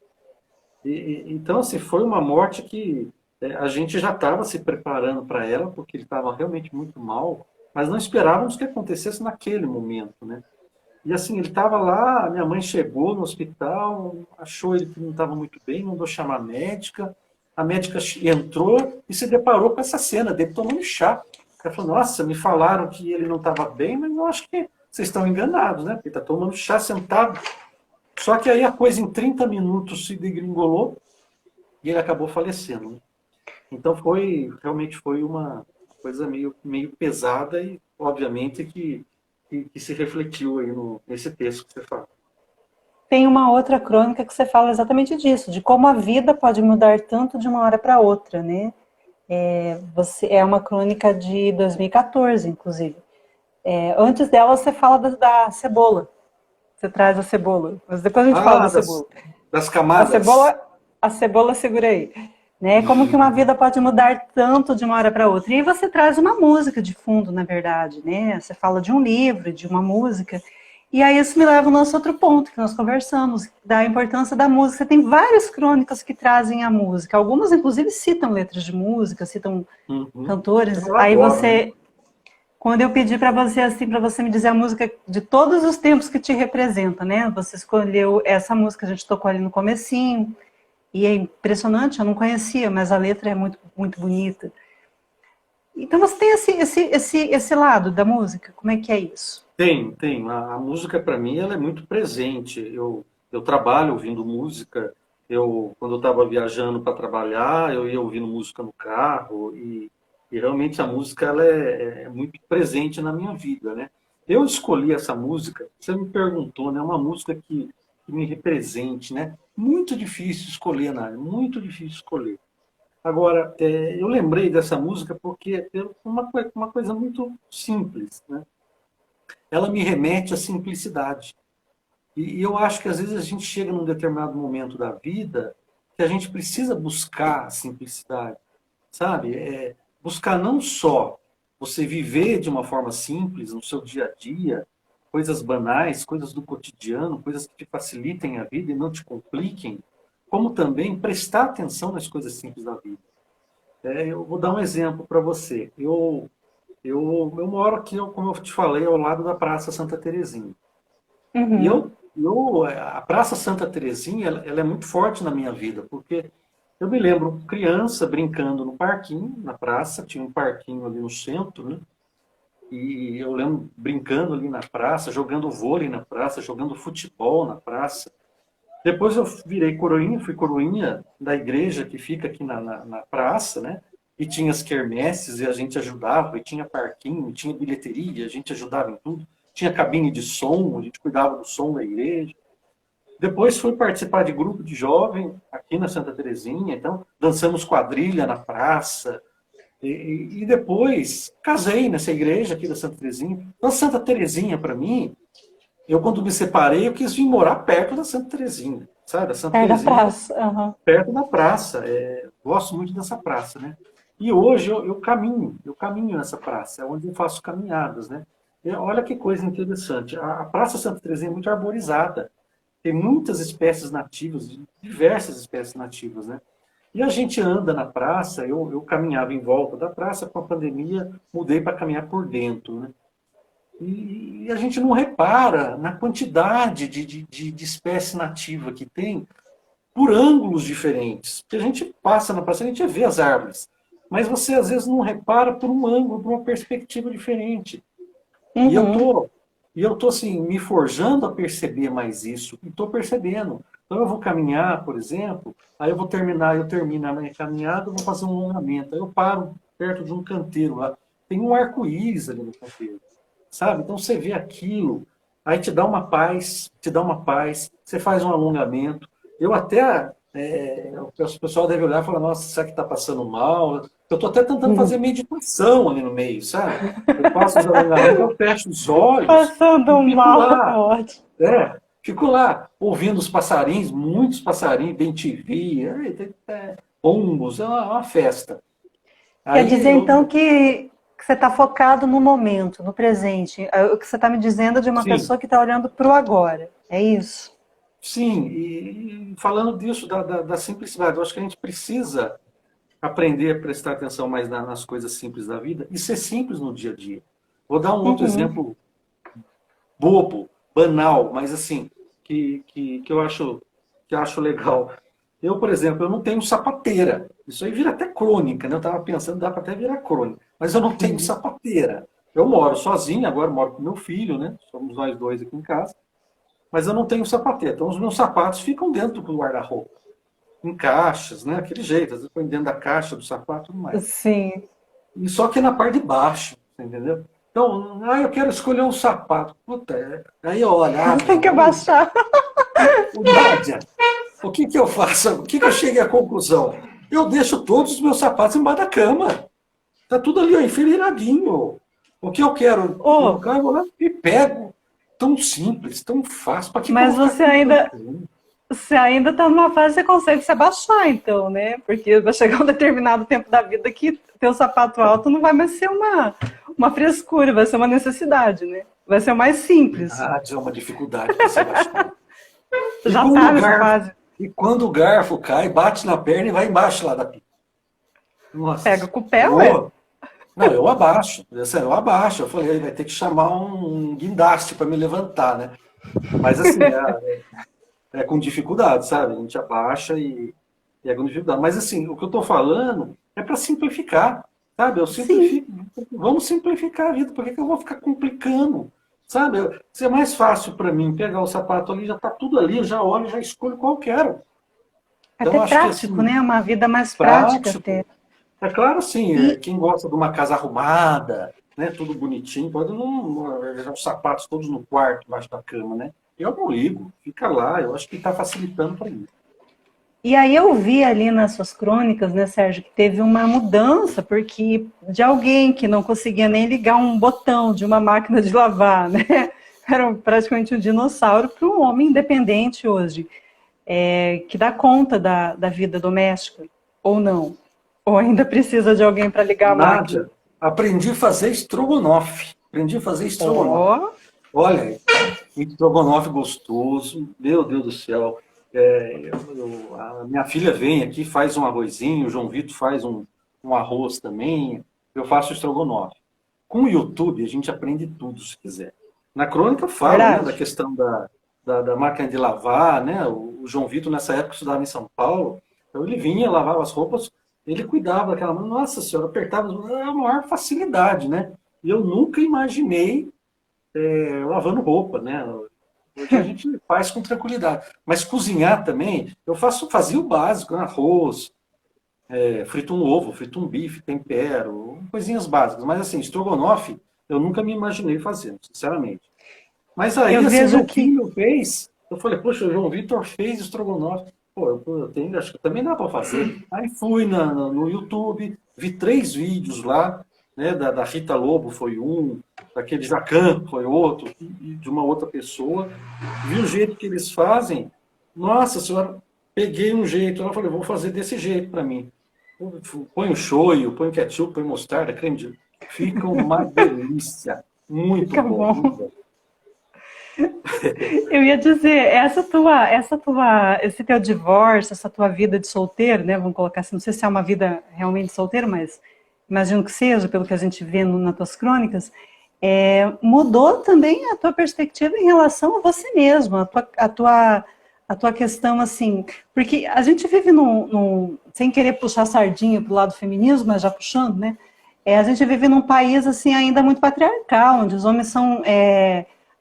Então, assim, foi uma morte que a gente já estava se preparando para ela, porque ele estava realmente muito mal, mas não esperávamos que acontecesse naquele momento, né? E assim, ele estava lá, minha mãe chegou no hospital, achou ele que não estava muito bem, mandou chamar a médica entrou e se deparou com essa cena dele tomando chá. Ela falou, nossa, me falaram que ele não estava bem, mas eu acho que vocês estão enganados, né? Porque está tomando chá sentado. Só que aí a coisa em 30 minutos se degringolou e ele acabou falecendo, né? Então realmente foi uma coisa meio pesada e, obviamente, que se refletiu aí nesse texto que você fala. Tem uma outra crônica que você fala exatamente disso, de como a vida pode mudar tanto de uma hora para outra, né? É uma crônica de 2014, inclusive. Antes dela, você fala da cebola. Você traz a cebola. Mas depois a gente fala da Ah, das, cebola. das A camadas. cebola, a cebola segura aí. Né? Como que uma vida pode mudar tanto de uma hora para outra? E aí você traz uma música de fundo, na verdade, né? Você fala de um livro, de uma música. E aí isso me leva ao nosso outro ponto que nós conversamos, da importância da música. Você tem várias crônicas que trazem a música. Algumas, inclusive, citam letras de música, citam Uhum. cantores. Eu Aí adoro, né? você, quando eu pedi para você assim, para você me dizer a música de todos os tempos que te representa, né? Você escolheu essa música, a gente tocou ali no comecinho. E é impressionante, eu não conhecia, mas a letra é muito, muito bonita. Então você tem esse lado da música, como é que é isso? Tem. A música, para mim, ela é muito presente. Eu trabalho ouvindo música. Quando eu estava viajando para trabalhar, eu ia ouvindo música no carro. E realmente a música ela é muito presente na minha vida, né? Eu escolhi essa música, você me perguntou, né? Uma música que me represente, né? Muito difícil escolher, Nádia, muito difícil escolher. Agora, eu lembrei dessa música porque é uma coisa muito simples, né? Ela me remete à simplicidade. E eu acho que às vezes a gente chega num determinado momento da vida que a gente precisa buscar a simplicidade, sabe? Buscar não só você viver de uma forma simples no seu dia a dia, coisas banais, coisas do cotidiano, coisas que te facilitem a vida e não te compliquem, como também prestar atenção nas coisas simples da vida. Eu vou dar um exemplo para você. Eu moro aqui, como eu te falei, ao lado da Praça Santa Terezinha. E Uhum. a Praça Santa Terezinha, ela é muito forte na minha vida, porque eu me lembro criança brincando no parquinho, na praça, tinha um parquinho ali no centro, né? E eu lembro brincando ali na praça, jogando vôlei na praça, jogando futebol na praça. Depois eu virei coroinha, fui coroinha da igreja que fica aqui na praça, né? E tinha as quermesses e a gente ajudava, e tinha parquinho, e tinha bilheteria, a gente ajudava em tudo. Tinha cabine de som, a gente cuidava do som da igreja. Depois fui participar de grupo de jovem aqui na Santa Terezinha, então dançamos quadrilha na praça. E depois casei nessa igreja aqui da Santa Terezinha. Então, Santa Terezinha, para mim, Eu, quando me separei, eu quis vir morar perto da Santa Terezinha, sabe? A Santa Perto da Terezinha, praça. Aham. perto da praça. Gosto muito dessa praça, né? E hoje eu caminho nessa praça, é onde eu faço caminhadas, né? E olha que coisa interessante. A Praça Santa Terezinha é muito arborizada. Tem muitas espécies nativas, diversas espécies nativas, né? E a gente anda na praça, eu caminhava em volta da praça, com a pandemia, mudei para caminhar por dentro, né? E a gente não repara na quantidade de espécie nativa que tem por ângulos diferentes. Porque a gente passa na praça, a gente vê as árvores, mas você às vezes não repara por um ângulo, por uma perspectiva diferente. E eu Uhum. tô, e eu tô assim, me forjando a perceber mais isso, e estou percebendo. Então eu vou caminhar, por exemplo, aí eu termino a minha caminhada, eu vou fazer um alongamento. Aí eu paro perto de um canteiro lá. Tem um arco-íris ali no canteiro, sabe? Então você vê aquilo, aí te dá uma paz, você faz um alongamento. Eu até, o pessoal deve olhar e falar, nossa, será que está passando mal? Eu estou até tentando fazer Uhum. meditação ali no meio, sabe? Eu faço os alongamentos, eu fecho os olhos e Passando fico mal, é lá, ótimo. fico lá, ouvindo os passarinhos, muitos passarinhos, bem TV, pombos, é uma festa. Quer Aí dizer, então, eu, que você está focado no momento, no presente. O que você está me dizendo é de uma sim, pessoa que está olhando para o agora. É isso? sim, e falando disso, da simplicidade, eu acho que a gente precisa aprender a prestar atenção mais nas coisas simples da vida e ser simples no dia a dia. Vou dar um outro Uhum. exemplo bobo, banal, mas assim, que eu acho legal. Eu, por exemplo, eu não tenho sapateira. Isso aí vira até crônica, né? Eu estava pensando, dá para até virar crônica. Mas eu não tenho sapateira. Eu moro sozinho, agora moro com meu filho, né? Somos nós dois aqui em casa. Mas eu não tenho sapateira. Então os meus sapatos ficam dentro do guarda-roupa, em caixas, né? Aquele jeito, às vezes põe dentro da caixa do sapato e tudo mais. Sim. E só que na parte de baixo, entendeu? Então, eu quero escolher um sapato. Puta, aí olha, Tem que abaixar. Nádia, o que que eu faço? O que que eu cheguei à conclusão? Eu deixo todos os meus sapatos embaixo da cama. Tá tudo ali, ó, enfileiradinho. O que eu quero Oh, colocar, eu vou lá e pego. Tão simples, tão fácil. Para que eu mas vou ficar complicando? você ainda está numa fase que você consegue se abaixar, então, né? Porque vai chegar um determinado tempo da vida que ter o sapato alto não vai mais ser uma frescura, vai ser uma necessidade, né? Vai ser o mais simples. Nádia, é uma dificuldade para se baixar. E Já quando está o nessa garfo, fase. e quando o garfo cai, bate na perna e vai embaixo lá da pia. Pega Nossa. com o pé, ué. Não, eu abaixo. Eu abaixo. Eu falei, vai ter que chamar um guindaste para me levantar, né? Mas assim, é com dificuldade, sabe? A gente abaixa e é com dificuldade. Mas assim, o que eu estou falando é para simplificar, sabe? Eu Sim. simplifico. Vamos simplificar a vida. Por que que eu vou ficar complicando? Sabe? Se é mais fácil para mim pegar o sapato ali, já está tudo ali, eu já olho, já escolho qual eu quero. Até Então, acho que prático, assim, né? Uma vida mais prática até. prático. É claro, assim, E, quem gosta de uma casa arrumada, né, tudo bonitinho, pode não os sapatos todos no quarto, embaixo da cama, né? Eu não ligo, fica lá, eu acho que está facilitando para mim. e aí eu vi ali nas suas crônicas, né, Sérgio, que teve uma mudança, porque de alguém que não conseguia nem ligar um botão de uma máquina de lavar, né? Era praticamente um dinossauro para um homem independente hoje, que dá conta da vida doméstica, ou não? Ou ainda precisa de alguém para ligar a máquina? Nádia, aprendi a fazer estrogonofe. Aprendi a fazer estrogonofe. Ó, Olha, estrogonofe gostoso, meu Deus do céu. A minha filha vem aqui, faz um arrozinho, o João Vitor faz um arroz também, eu faço estrogonofe. Com o YouTube, a gente aprende tudo, se quiser. Na crônica fala, né, da verdade. questão da máquina de lavar, né? O João Vitor, nessa época, estudava em São Paulo, então ele vinha, lavava as roupas, ele cuidava daquela mão, nossa senhora, apertava a maior facilidade, né? E eu nunca imaginei lavando roupa, né? Hoje a gente faz com tranquilidade. Mas cozinhar também, fazia o básico, né? Arroz, frito um ovo, frito um bife, tempero, coisinhas básicas. Mas assim, estrogonofe, eu nunca me imaginei fazendo, sinceramente. Mas Eu aí, assim, vejo meu que filho fez, eu falei, poxa, o João Vitor fez estrogonofe. Pô, eu tenho, acho que também dá para fazer. Aí fui no YouTube, vi 3 vídeos lá, né? Da Rita Lobo foi um, daquele Jacan foi outro, e de uma outra pessoa. Vi o jeito que eles fazem, nossa senhora, peguei um jeito, eu falei, vou fazer desse jeito para mim. Põe o shoyu, põe ketchup, põe mostarda, creme de... Fica uma delícia. Muito Fica bom, muito bom. bom. Eu ia dizer, esse teu divórcio, essa tua vida de solteiro, né? Vamos colocar assim, não sei se é uma vida realmente solteiro, mas imagino que seja, pelo que a gente vê nas tuas crônicas, mudou também a tua perspectiva em relação a você mesmo, a tua questão, assim, porque a gente vive sem querer puxar sardinha pro lado do feminismo, mas já puxando, né? A gente vive num país, assim, ainda muito patriarcal, onde os homens são...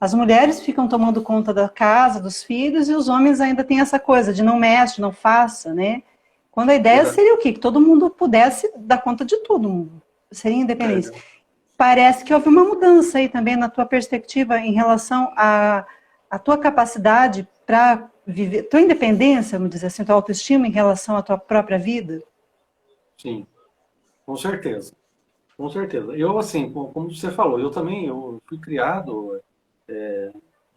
as mulheres ficam tomando conta da casa, dos filhos, e os homens ainda têm essa coisa de não mexe, não faça, né? Quando a ideia Verdade. seria o quê? Que todo mundo pudesse dar conta de tudo, seria independente. Verdade. Parece que houve uma mudança aí também na tua perspectiva em relação à tua capacidade para viver, tua independência, vamos dizer assim, tua autoestima em relação à tua própria vida. Sim, com certeza. Com certeza. Eu, assim, como você falou, eu fui criado,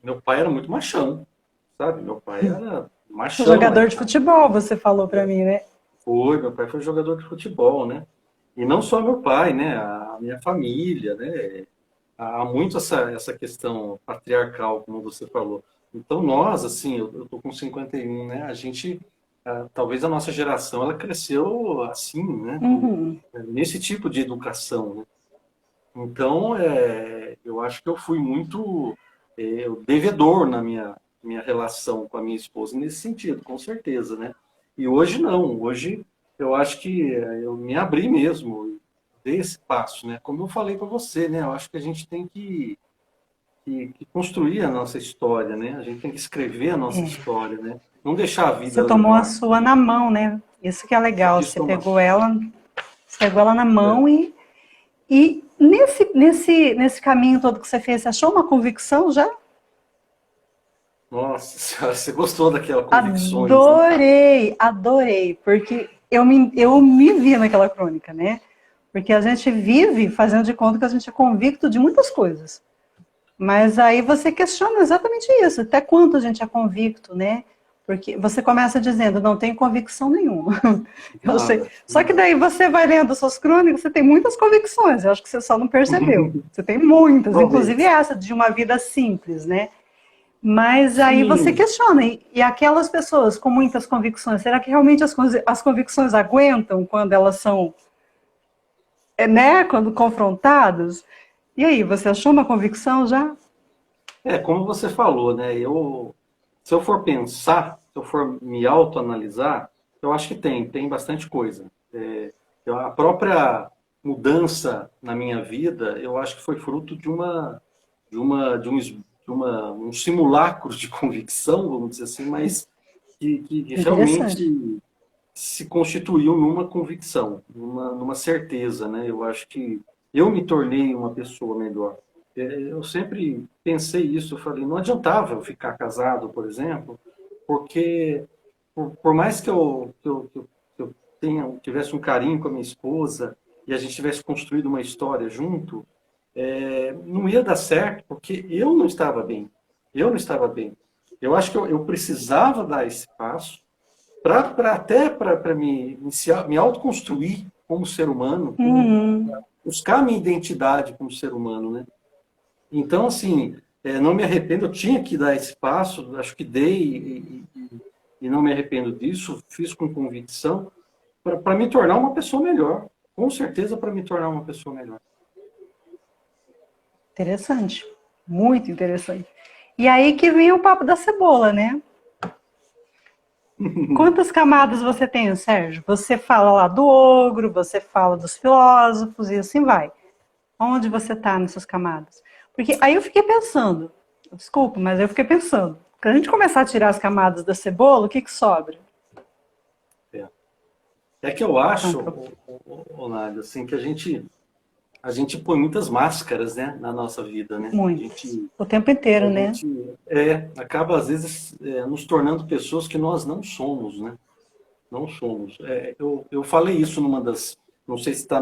meu pai era muito machão, sabe? Meu pai era machão, Jogador de futebol, você falou para mim, né? meu pai foi jogador de futebol, né? E não só meu pai, né? A minha família, né? Há muito essa questão patriarcal, como você falou. Então, nós, assim, eu tô com 51, né? A gente, talvez a nossa geração, ela cresceu assim, né? Uhum. Nesse tipo de educação, né? Então, eu acho que eu fui muito devedor na minha relação com a minha esposa nesse sentido, com certeza, né? E hoje não, hoje eu acho que eu me abri mesmo, dei esse passo, né? Como eu falei para você, né? Eu acho que a gente tem que construir a nossa história, né? A gente tem que escrever a nossa história, né? Não deixar a Você vida tomou a levar. sua na mão, né? Isso que é legal. Isso, Tomás. Você pegou ela na É. mão e nesse caminho todo que você fez, você achou uma convicção já? Nossa senhora, você gostou daquela convicções, né? Adorei, adorei, porque eu me vi naquela crônica, né? Porque a gente vive fazendo de conta que a gente é convicto de muitas coisas. Mas aí você questiona exatamente isso, até quanto a gente é convicto, né? Porque você começa dizendo, não tenho convicção nenhuma. Eu sei. Nada. Só que daí você vai lendo suas crônicas, você tem muitas convicções, eu acho que você só não percebeu. Você tem muitas, inclusive Talvez. essa de uma vida simples, né? Mas aí você Sim, questiona, e aquelas pessoas com muitas convicções, será que realmente as convicções aguentam quando elas são, né, quando confrontadas? E aí, você achou uma convicção já? como você falou, né? Se eu for pensar, se eu for me autoanalisar, eu acho que tem bastante coisa. A própria mudança na minha vida, eu acho que foi fruto de um simulacro de convicção, vamos dizer assim, mas que Interessante. realmente se constituiu numa convicção, numa certeza, né? Eu acho que eu me tornei uma pessoa melhor. Eu sempre pensei isso, eu falei, não adiantava eu ficar casado, por exemplo, porque por mais que eu tivesse um carinho com a minha esposa e a gente tivesse construído uma história junto, não ia dar certo, porque eu não estava bem. Eu não estava bem. Eu acho que eu precisava dar esse passo até para me autoconstruir como ser humano, Uhum. buscar a minha identidade como ser humano, né? Então, assim, não me arrependo, eu tinha que dar esse passo, acho que dei e não me arrependo disso, fiz com convicção, para me tornar uma pessoa melhor. Com certeza, para me tornar uma pessoa melhor. Interessante. Muito interessante. E aí que vem o papo da cebola, né? Quantas camadas você tem, Sérgio? Você fala lá do ogro, você fala dos filósofos e assim vai. Onde você está nessas camadas? Porque aí eu fiquei pensando, desculpa, mas eu fiquei pensando, quando a gente começar a tirar as camadas da cebola, o que que sobra? É, é que eu Então, acho, Nádia, assim, que a gente põe muitas máscaras, né, na nossa vida, né? A muitas. gente, O tempo a inteiro, né? gente acaba, às vezes, nos tornando pessoas que nós não somos, né? Não somos. Eu falei isso numa das. Não sei se está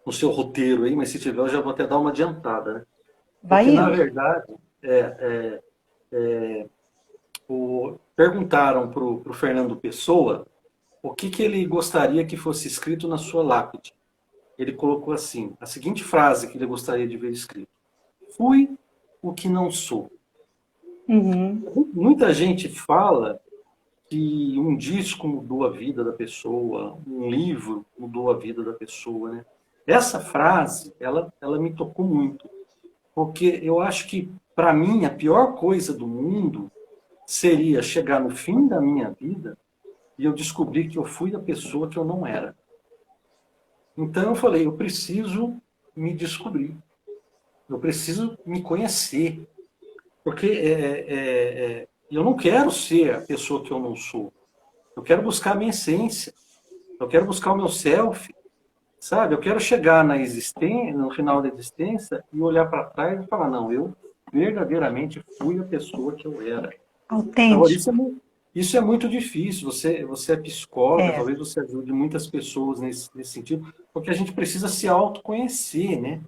no seu roteiro aí, mas se tiver eu já vou até dar uma adiantada, né? Vai Porque, na indo. verdade, perguntaram para o Fernando Pessoa o que ele gostaria que fosse escrito na sua lápide. Ele colocou assim, a seguinte frase que ele gostaria de ver escrito: fui o que não sou. Uhum. Muita gente fala que um disco mudou a vida da pessoa, um livro mudou a vida da pessoa, né? Essa frase, ela me tocou muito, porque eu acho que, para mim, a pior coisa do mundo seria chegar no fim da minha vida e eu descobrir que eu fui a pessoa que eu não era. Então eu falei, eu preciso me descobrir, eu preciso me conhecer, porque eu não quero ser a pessoa que eu não sou. Eu quero buscar a minha essência, eu quero buscar o meu self, sabe? Eu quero chegar na existência, no final da existência e olhar para trás e falar, não, eu verdadeiramente fui a pessoa que eu era. Agora, Autêntico. isso é muito difícil. Você é psicóloga, É. talvez você ajude muitas pessoas nesse sentido, porque a gente precisa se autoconhecer, né?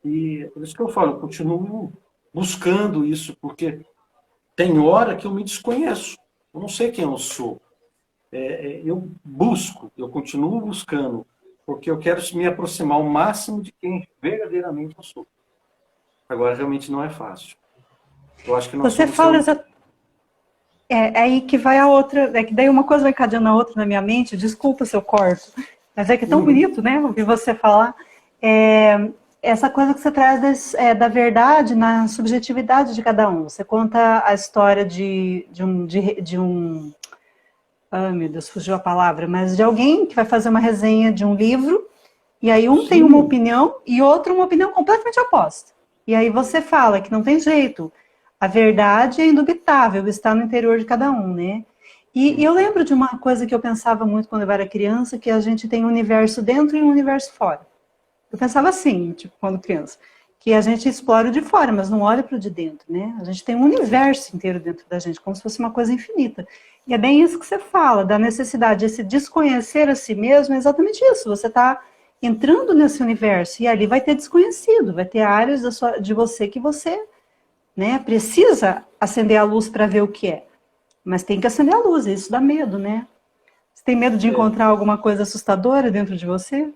E por isso que eu falo, eu continuo buscando isso, porque tem hora que eu me desconheço. Eu não sei quem eu sou. Eu busco, eu continuo buscando, porque eu quero me aproximar ao máximo de quem verdadeiramente eu sou. Agora, realmente não é fácil. Eu acho que nós Você somos seres fala é aí que vai a outra, é que daí uma coisa vai encadeando a outra na minha mente, desculpa se eu corto, mas é que é tão Uhum. bonito, né, ouvir você falar. Essa coisa que você traz da verdade na subjetividade de cada um. Você conta a história de um. Ai, meu Deus, fugiu a palavra, mas de alguém que vai fazer uma resenha de um livro, e aí um tem uma Sim, opinião e outro uma opinião completamente oposta. E aí você fala que não tem jeito. A verdade é indubitável, está no interior de cada um, né? E eu lembro de uma coisa que eu pensava muito quando eu era criança, que a gente tem um universo dentro e um universo fora. Eu pensava assim, tipo, quando criança, que a gente explora o de fora, mas não olha para o de dentro, né? A gente tem um universo inteiro dentro da gente, como se fosse uma coisa infinita. E é bem isso que você fala, da necessidade de se desconhecer a si mesmo, é exatamente isso. Você está entrando nesse universo e ali vai ter desconhecido, vai ter áreas de você que você, né, precisa acender a luz para ver o que é. Mas tem que acender a luz, isso dá medo, né? Você tem medo de é. encontrar alguma coisa assustadora dentro de você?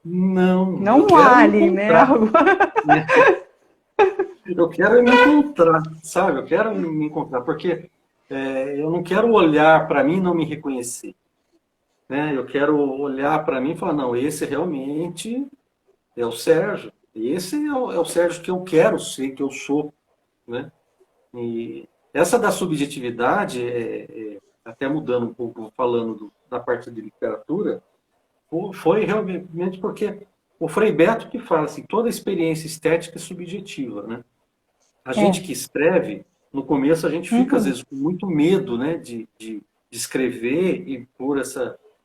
Não, Não eu um quero me alien, né? encontrar, né? Eu quero me encontrar, sabe? Eu quero me encontrar, porque eu não quero olhar para mim e não me reconhecer, né? Eu quero olhar para mim e falar, não, esse realmente é o Sérgio. Esse é o Sérgio que eu quero ser, que eu sou, né? E essa da subjetividade, até mudando um pouco, falando da parte de literatura, foi realmente porque o Frei Beto que fala assim, toda experiência estética é subjetiva, né? A gente É. que escreve, no começo a gente fica às Uhum. vezes com muito medo, né, de escrever e pôr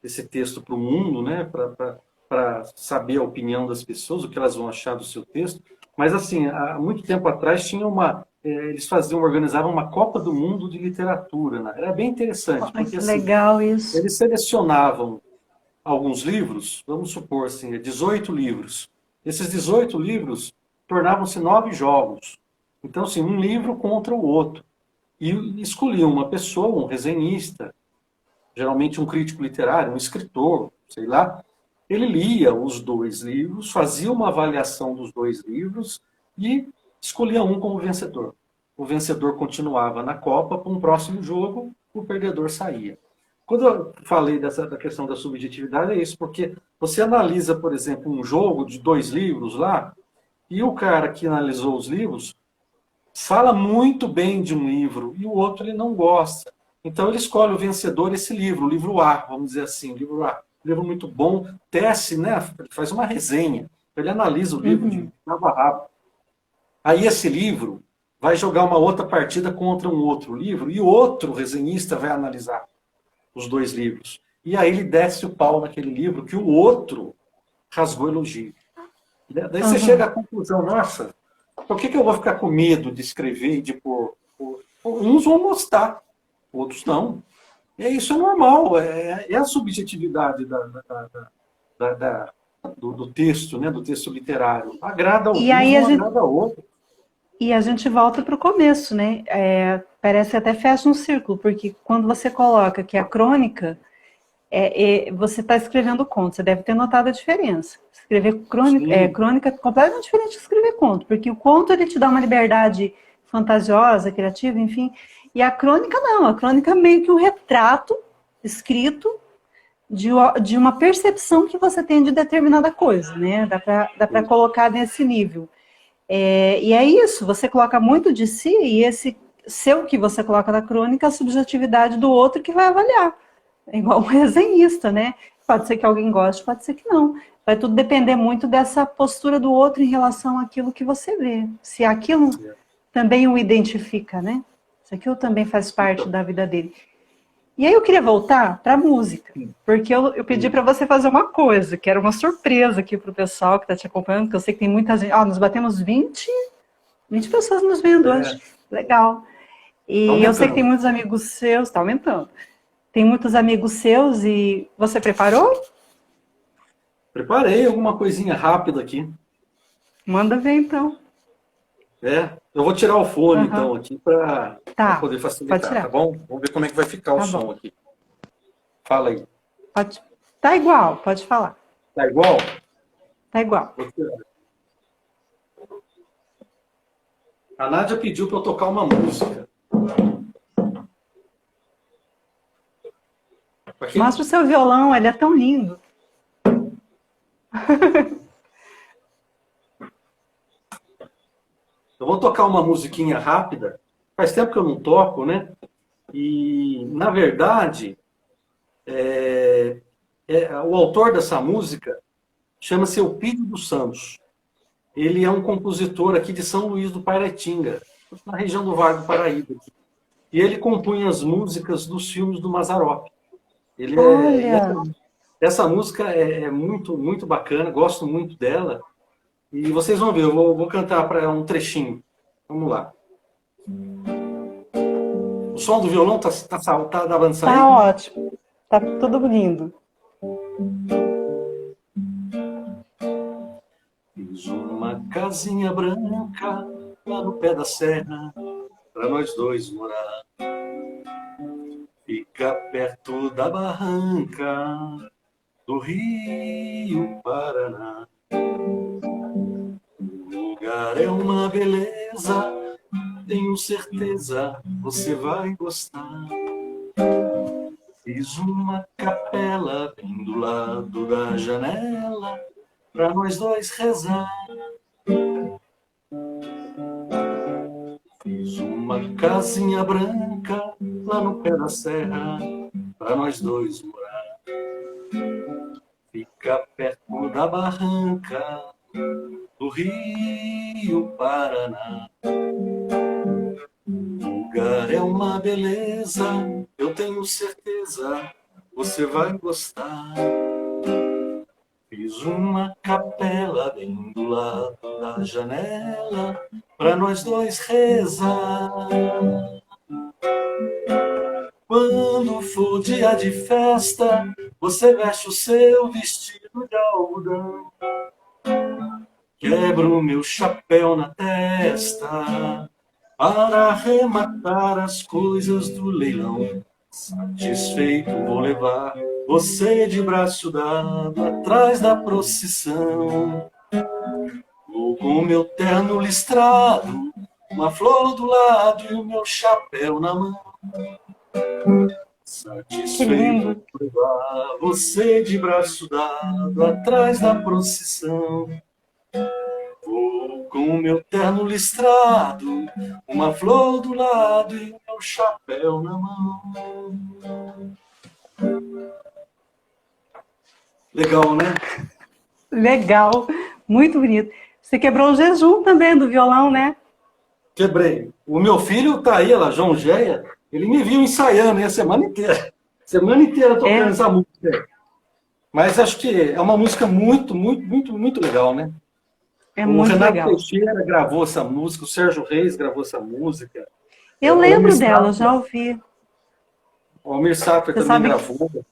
esse texto para o mundo, né, para saber a opinião das pessoas, o que elas vão achar do seu texto. Mas assim, há muito tempo atrás tinha eles organizavam uma Copa do Mundo de literatura, né? Era bem interessante, Ai, porque que assim, legal isso. eles selecionavam alguns livros, vamos supor assim, 18 livros. Esses 18 livros tornavam-se 9 jogos. Então, assim, um livro contra o outro. E escolhiam uma pessoa, um resenhista, geralmente um crítico literário, um escritor, sei lá. Ele lia os dois livros, fazia uma avaliação dos dois livros e escolhia um como vencedor. O vencedor continuava na Copa para um próximo jogo, o perdedor saía. Quando eu falei da questão da subjetividade, é isso, porque você analisa, por exemplo, um jogo de dois livros lá, e o cara que analisou os livros fala muito bem de um livro, e o outro ele não gosta. Então ele escolhe o vencedor esse livro, o livro A, vamos dizer assim, o livro A. Um livro muito bom, tece, né? Ele faz uma resenha, ele analisa o livro de Uhum. cabo a rabo. Aí esse livro vai jogar uma outra partida contra um outro livro, e outro resenhista vai analisar os dois livros. E aí ele desce o pau naquele livro que o outro rasgou elogio. Daí você chega Uhum. à conclusão, nossa, por que eu vou ficar com medo de escrever e de pôr? Uns vão gostar, outros não. E isso é normal, é a subjetividade do texto, né? Do texto literário. Agrada E alguns, aí não agrada outros. e a gente volta para o começo, né? Parece que até fecha um círculo, porque quando você coloca que a crônica, você está escrevendo conto, você deve ter notado a diferença. Escrever Sim, crônica é completamente diferente de escrever conto, porque o conto ele te dá uma liberdade fantasiosa, criativa, enfim, e a crônica não, a crônica é meio que um retrato escrito de uma percepção que você tem de determinada coisa, né? Dá para colocar nesse nível. E é isso, você coloca muito de si e esse seu que você coloca na crônica, a subjetividade do outro que vai avaliar. É igual um resenhista, né? Pode ser que alguém goste, pode ser que não. Vai tudo depender muito dessa postura do outro em relação àquilo que você vê. Se aquilo também o identifica, né? Se aquilo também faz parte então, da vida dele. E aí eu queria voltar para a música, porque eu pedi para você fazer uma coisa, que era uma surpresa aqui para o pessoal que está te acompanhando, porque eu sei que tem muita gente. Ó, nós batemos 20 pessoas nos vendo hoje. tá Legal. E eu sei que tem aumentando. muitos amigos seus, está aumentando. Tem muitos amigos seus e você preparou? Preparei alguma coisinha rápida aqui. Manda ver então. Eu vou tirar o fone, Uhum. então, aqui para Tá, poder pode facilitar, tá tirar. bom? Vamos ver como é que vai ficar o Tá som bom. aqui. Fala aí. Pode. Tá igual, pode falar. Tá igual? Tá igual. Vou tirar. A Nádia pediu para eu tocar uma música. Pra quem... Mostra o seu violão, ele é tão lindo. Eu vou tocar uma musiquinha rápida. Faz tempo que eu não toco, né? E, na verdade, o autor dessa música chama-se Eupídio dos Santos. Ele é um compositor aqui de São Luís do Paraitinga, na região do Vale do Paraíba. E ele compunha as músicas dos filmes do Mazzaropi. E Olha, essa música é muito, muito bacana, gosto muito dela. E vocês vão ver, eu vou cantar para um trechinho. Vamos lá. O som do violão tá dando tá sair? ótimo. Tá tudo lindo. Fiz uma casinha branca lá no pé da serra para nós dois morar. Fica perto da barranca do Rio Paraná. O lugar é uma beleza, tenho certeza você vai gostar. Fiz uma capela bem do lado da janela pra nós dois rezar. Fiz uma casinha branca lá no pé da serra pra nós dois morar. Fica perto da barranca do Rio Paraná. O lugar é uma beleza, eu tenho certeza você vai gostar. Fiz uma capela bem do lado da janela pra nós dois rezar. Quando for dia de festa, você veste o seu vestido de algodão. Quebro meu chapéu na testa para arrematar as coisas do leilão. Satisfeito vou levar você de braço dado atrás da procissão. Vou com meu terno listrado, uma flor do lado e o meu chapéu na mão. Que Satisfeito lindo. vou levar você de braço dado atrás da procissão. Vou com o meu terno listrado, uma flor do lado e meu chapéu na mão. Legal, né? Legal. Muito bonito. Você quebrou o jejum também do violão, né? Quebrei. O meu filho tá aí, lá, João Géia, ele me viu ensaiando a semana inteira. Semana inteira tocando essa música. Mas acho que é uma música muito, muito, muito, muito legal, né? É O muito Renato legal. Teixeira gravou essa música, o Sérgio Reis gravou essa música, Eu o Almir lembro dela, eu já Sater, ouvi. o Almir Sater Você também sabe que gravou.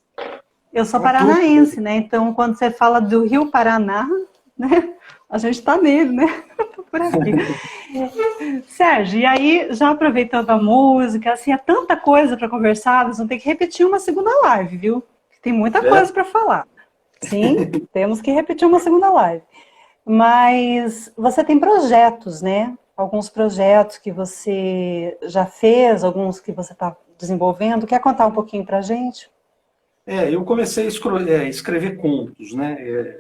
Eu sou Tava tudo. paranaense, né? Então, quando você fala do Rio Paraná, né? A gente está nele, né? Por aqui. Sérgio, e aí, já aproveitando a música, assim, é tanta coisa para conversar, nós vamos ter que repetir uma segunda live, viu? Tem muita É, coisa para falar. Sim, temos que repetir uma segunda live. Mas você tem projetos, né? Alguns projetos que você já fez, alguns que você está desenvolvendo. Quer contar um pouquinho para a gente? eu comecei a escrever contos, né?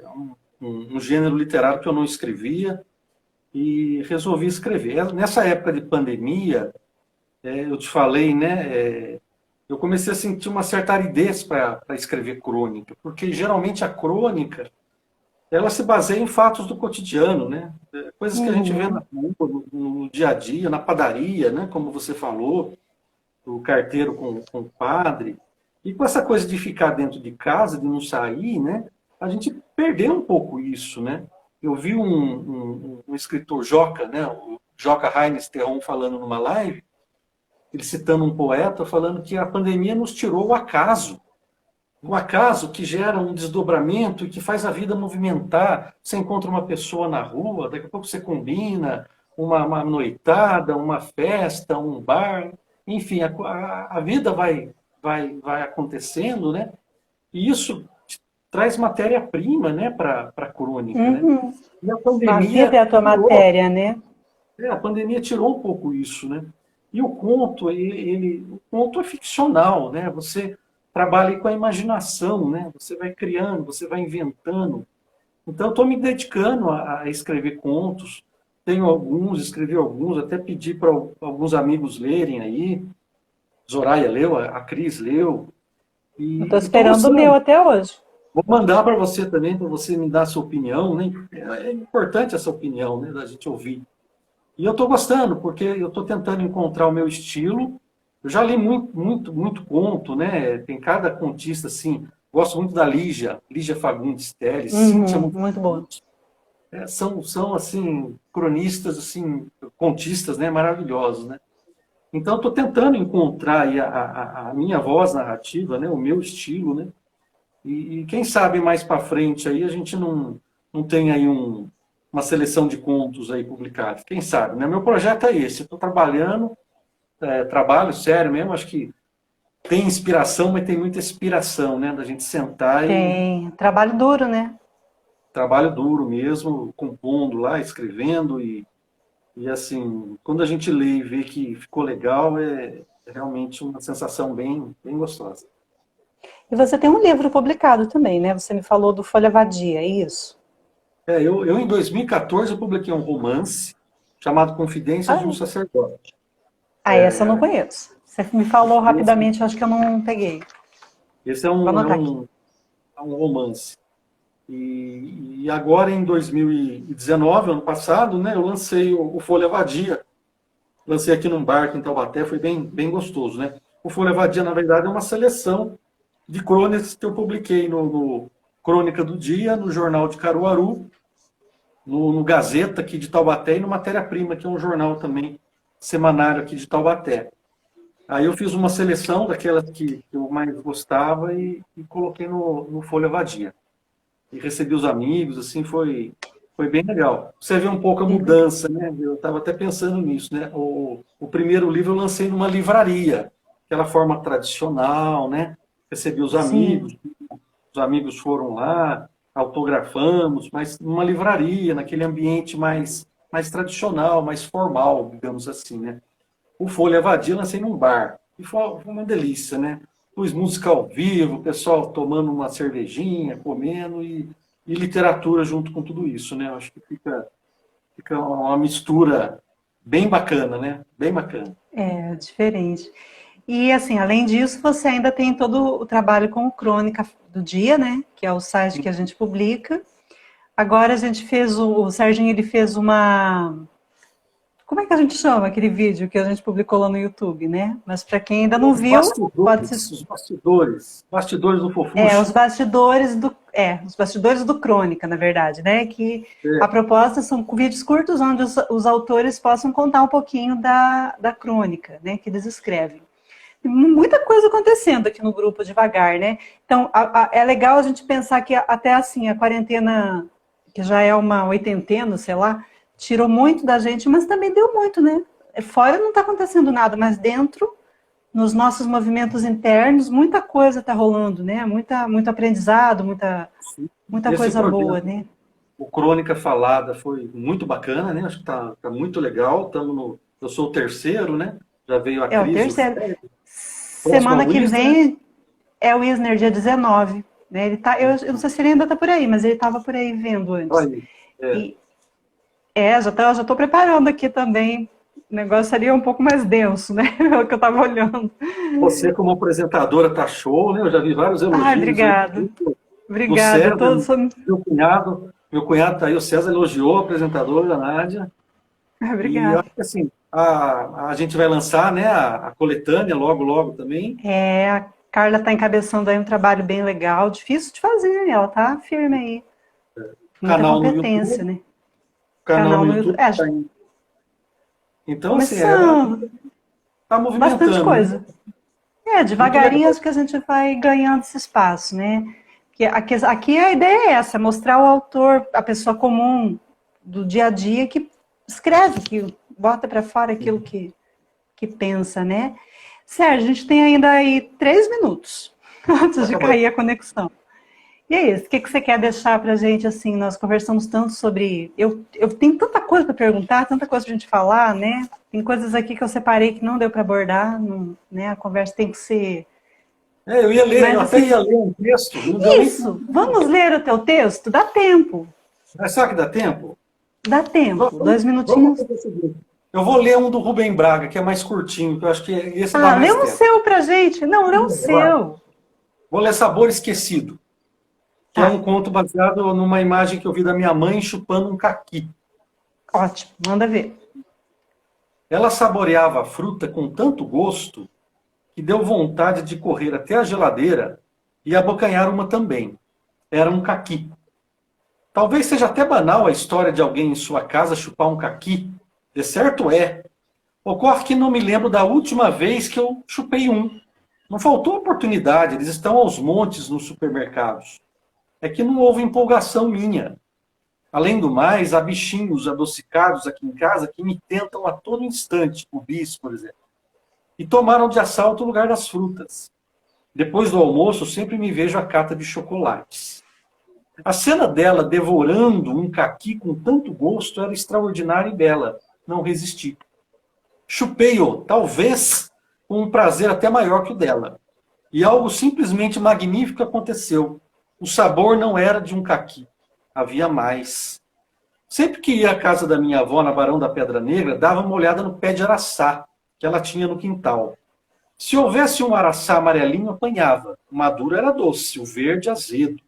Um gênero literário que eu não escrevia e resolvi escrever. Nessa época de pandemia, eu te falei, né? Eu comecei a sentir uma certa aridez para escrever crônica, porque geralmente a crônica ela se baseia em fatos do cotidiano, né? Coisas que a gente vê Uhum. na rua, no dia a dia, na padaria, né? Como você falou, o carteiro com o padre. E com essa coisa de ficar dentro de casa, de não sair, né? A gente perdeu um pouco isso, né? Eu vi um escritor Joca, né? O Joca Raines Terron falando numa live, ele citando um poeta, falando que a pandemia nos tirou o acaso. O acaso que gera um desdobramento e que faz a vida movimentar. Você encontra uma pessoa na rua, daqui a pouco você combina uma noitada, uma festa, um bar, enfim, a vida vai acontecendo, né? E isso traz matéria-prima, né, para a crônica, né? Uhum. E a A pandemia vida é a tua tirou, matéria, né? a pandemia tirou um pouco isso, né? E o conto, o conto é ficcional, né? Você trabalha com a imaginação, né? Você vai criando, você vai inventando. Então, eu estou me dedicando a escrever contos. Tenho alguns, escrevi alguns, até pedi para alguns amigos lerem aí. Soraya leu, a Cris leu. Eu estou E estou esperando o meu gostando. até hoje. Vou mandar para você também, para você me dar a sua opinião, né? É importante essa opinião, né? Da gente ouvir. E eu estou gostando, porque eu estou tentando encontrar o meu estilo. Eu já li muito conto, né? Tem cada contista, assim. Gosto muito da Lígia Fagundes Telles, Cíntia Uhum, muito Monteiro. boa. São, assim, cronistas, assim, contistas, né? Maravilhosos, né? Então, estou tentando encontrar aí a minha voz narrativa, né? O meu estilo, né? E quem sabe mais para frente aí a gente não tem aí uma seleção de contos aí publicados. Quem sabe, né? Meu projeto é esse. Estou trabalhando, trabalho sério mesmo. Acho que tem inspiração, mas tem muita inspiração, né? Da gente sentar e Tem trabalho duro, né? trabalho duro mesmo, compondo lá, escrevendo e assim, quando a gente lê e vê que ficou legal, é realmente uma sensação bem gostosa. E você tem um livro publicado também, né? Você me falou do Folha Vadia, é isso? Eu em 2014 eu publiquei um romance chamado Confidências de um Ah, Sacerdote. essa eu não conheço. Você me falou Esse, rapidamente, acho que eu não peguei. esse Vou anotar aqui. é um romance. E agora, em 2019, ano passado, né, eu lancei o Folha Vadia. Lancei aqui num bar aqui em Taubaté, foi bem gostoso. Né? O Folha Vadia, na verdade, é uma seleção de crônicas que eu publiquei no Crônica do Dia, no Jornal de Caruaru, no Gazeta aqui de Taubaté e no Matéria-Prima, que é um jornal também semanário aqui de Taubaté. Aí eu fiz uma seleção daquelas que eu mais gostava e coloquei no Folha Vadia. E recebi os amigos, assim, foi bem legal. Você vê um pouco a mudança, né? Eu estava até pensando nisso, né? O primeiro livro eu lancei numa livraria, aquela forma tradicional, né? Recebi Sim. os amigos foram lá, autografamos, mas numa livraria, naquele ambiente mais tradicional, mais formal, digamos assim, né? O Folha Vadia eu lancei num bar. E foi uma delícia, né? Pus música ao vivo, o pessoal tomando uma cervejinha, comendo e literatura junto com tudo isso, né? Eu acho que fica uma mistura bem bacana, né? Bem bacana. É diferente. E assim, além disso, você ainda tem todo o trabalho com o Crônica do Dia, né? Que é o site que a gente publica. Agora a gente fez o Serginho ele fez uma. Como é que a gente chama aquele vídeo que a gente publicou lá no YouTube, né? Mas para quem ainda não viu, pode se. Bastidores do Os Fofuxo. os bastidores do Crônica, na verdade, né? Que a É, proposta são vídeos curtos onde os autores possam contar um pouquinho da crônica, né? Que eles escrevem. muita coisa acontecendo aqui no grupo devagar, né? Então, é legal a gente pensar que até assim, a quarentena, que já é uma oitentena, sei lá, tirou muito da gente, mas também deu muito, né? Fora não está acontecendo nada, mas dentro, nos nossos movimentos internos, muita coisa está rolando, né? Muito aprendizado, muita Esse coisa projeto, boa, né? o Crônica Falada, foi muito bacana, né? Acho que tá muito legal. Eu sou o terceiro, né? Já veio a É o Cris e o terceiro. Fred. Próximo ao Semana que Wisner. vem é o Wisner, dia 19. Né? Ele tá, eu não sei se ele ainda está por aí, mas ele estava por aí vendo antes. Aí, é. E já tô preparando aqui também. O negócio ali é um pouco mais denso, né? É o que eu estava olhando. Você, como apresentadora, tá show, né? Eu já vi vários Ai, elogios aí obrigada. do Obrigada. César, meu cunhado. Meu cunhado tá aí, o César elogiou a apresentadora, a Nádia. E eu Obrigada. acho que assim, a gente vai lançar, né, a coletânea logo, logo também. A Carla está encabeçando aí um trabalho bem legal, difícil de fazer, ela tá firme aí. Muita Canal no competência, YouTube. né? Canal Canal no no YouTube. YouTube tá em... Então, assim, Começando. tá Bastante movimentando, né? coisa. Muito Devagarinho legal. acho que a gente vai ganhando esse espaço, né? Que aqui a ideia é essa, mostrar o autor, a pessoa comum do dia a dia que escreve, que bota para fora aquilo que pensa, né? Sérgio, a gente tem ainda aí 3 minutos antes de Acabou. cair a conexão. E é isso, o que você quer deixar para a gente, assim, nós conversamos tanto sobre... Eu tenho tanta coisa para perguntar, tanta coisa para a gente falar, né? Tem coisas aqui que eu separei que não deu para abordar, não, né? A conversa tem que ser... Eu ia ler, Mas, eu até assim, ia ler um texto, não deu nem tempo. isso! Vamos ler o teu texto? Dá tempo. Mas será que dá tempo? Dá tempo. Vamos, 2 vamos minutinhos. fazer o seguinte. Eu vou ler um do Rubem Braga, que é mais curtinho, que eu acho que esse dá Ah, lê mais um tempo. seu pra gente. Não, lê um Vai. seu. Vou ler Sabor Esquecido, que é Tá, um conto baseado numa imagem que eu vi da minha mãe chupando um caqui. ótimo. Manda ver. Ela saboreava a fruta com tanto gosto que deu vontade de correr até a geladeira e abocanhar uma também. Era um caqui. Talvez seja até banal a história de alguém em sua casa chupar um caqui. De certo é. Ocorre que não me lembro da última vez que eu chupei um. Não faltou oportunidade, eles estão aos montes nos supermercados. É que não houve empolgação minha. Além do mais, há bichinhos adocicados aqui em casa que me tentam a todo instante, o bis, por exemplo. E tomaram de assalto o lugar das frutas. Depois do almoço, sempre me vejo a cata de chocolates. A cena dela devorando um caqui com tanto gosto era extraordinária e bela. Não resisti. Chupei-o, talvez com um prazer até maior que o dela. E algo simplesmente magnífico aconteceu. O sabor não era de um caqui. Havia mais. Sempre que ia à casa da minha avó na Barão da Pedra Negra, dava uma olhada no pé de araçá que ela tinha no quintal. Se houvesse um araçá amarelinho, apanhava. O maduro era doce, o verde azedo.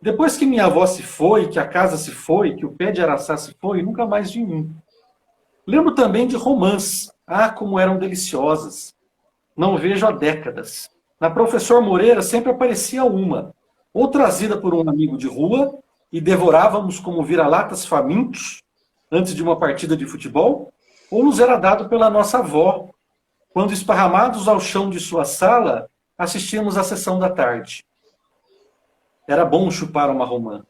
Depois que minha avó se foi, que a casa se foi, que o pé de araçá se foi, nunca mais vi um. Lembro também de romãs. Ah, como eram deliciosas. Não vejo há décadas. Na Professor Moreira sempre aparecia uma, ou trazida por um amigo de rua, e devorávamos como vira-latas famintos, antes de uma partida de futebol, ou nos era dado pela nossa avó, quando esparramados ao chão de sua sala, assistíamos à sessão da tarde. Era bom chupar uma romã.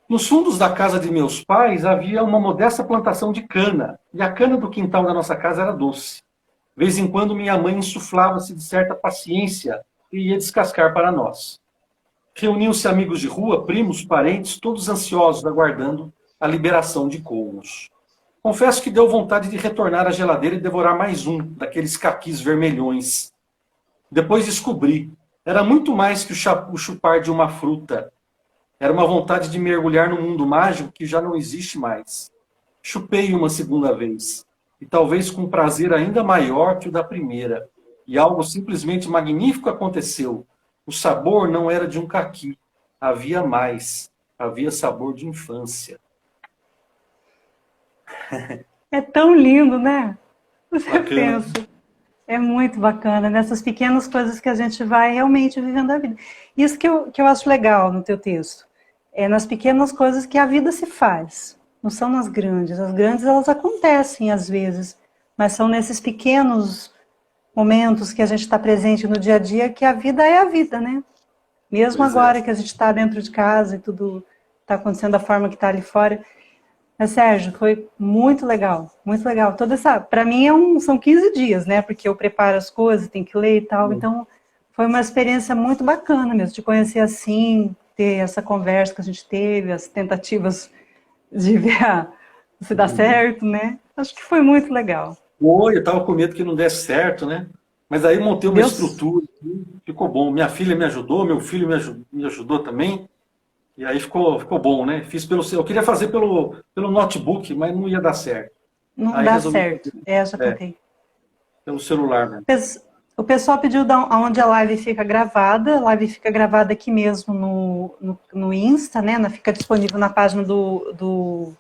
Nos fundos da casa de meus pais havia uma modesta plantação de cana, e a cana do quintal da nossa casa era doce. De vez em quando minha mãe insuflava-se de certa paciência e ia descascar para nós. Reuniam-se amigos de rua, primos, parentes, todos ansiosos, aguardando a liberação de colmos. Confesso que deu vontade de retornar à geladeira e devorar mais um daqueles caquis vermelhões. Depois descobri, era muito mais que o chupar de uma fruta. Era uma vontade de mergulhar no mundo mágico que já não existe mais. Chupei uma segunda vez, e talvez com um prazer ainda maior que o da primeira. E algo simplesmente magnífico aconteceu. O sabor não era de um caqui. Havia mais. Havia sabor de infância. É tão lindo, né? Você Bacana. pensa. É muito bacana, nessas pequenas coisas que a gente vai realmente vivendo a vida. Isso que eu acho legal no teu texto. É nas pequenas coisas que a vida se faz. Não são nas grandes. As grandes, elas acontecem às vezes. Mas são nesses pequenos momentos que a gente está presente no dia a dia, que a vida é a vida, né? Mesmo Pois é. agora que a gente está dentro de casa e tudo está acontecendo da forma que está ali fora. Mas, Sérgio, foi muito legal, muito legal. Toda essa, para mim são 15 dias, né? Porque eu preparo as coisas, tem que ler e tal. Então, foi uma experiência muito bacana mesmo, de conhecer assim, ter essa conversa que a gente teve, as tentativas de ver se dá certo, né? Acho que foi muito legal. Foi, eu estava com medo que não desse certo, né? Mas aí montei uma Deus, estrutura, ficou bom. Minha filha me ajudou, meu filho me ajudou também. E aí ficou bom, né? Fiz eu queria fazer pelo notebook, mas não ia dar certo. não Aí dá resolvi certo. fazer Já é, tentei. pelo celular mesmo. O pessoal pediu onde a live fica gravada. A live fica gravada aqui mesmo no Insta, né? Fica disponível na página do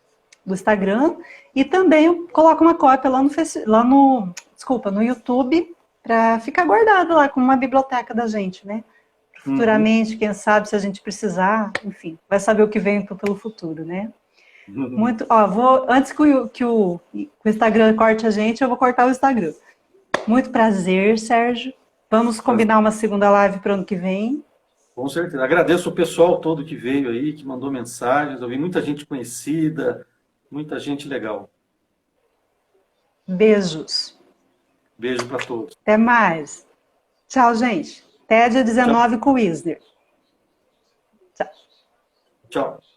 Instagram. E também eu coloco uma cópia no YouTube, para ficar guardada lá como uma biblioteca da gente, né? Uhum. Futuramente, quem sabe, se a gente precisar, enfim, vai saber o que vem pelo futuro, né? Uhum. Muito, antes que o Instagram corte a gente, eu vou cortar o Instagram. Muito prazer, Sérgio. Vamos combinar uma segunda live para o ano que vem. Com certeza. Agradeço o pessoal todo que veio aí, que mandou mensagens. Eu vi muita gente conhecida, muita gente legal. Beijos. Beijo para todos. Até mais. Tchau, gente. Até dia Tchau. 19 com o Wisner. Tchau. Tchau.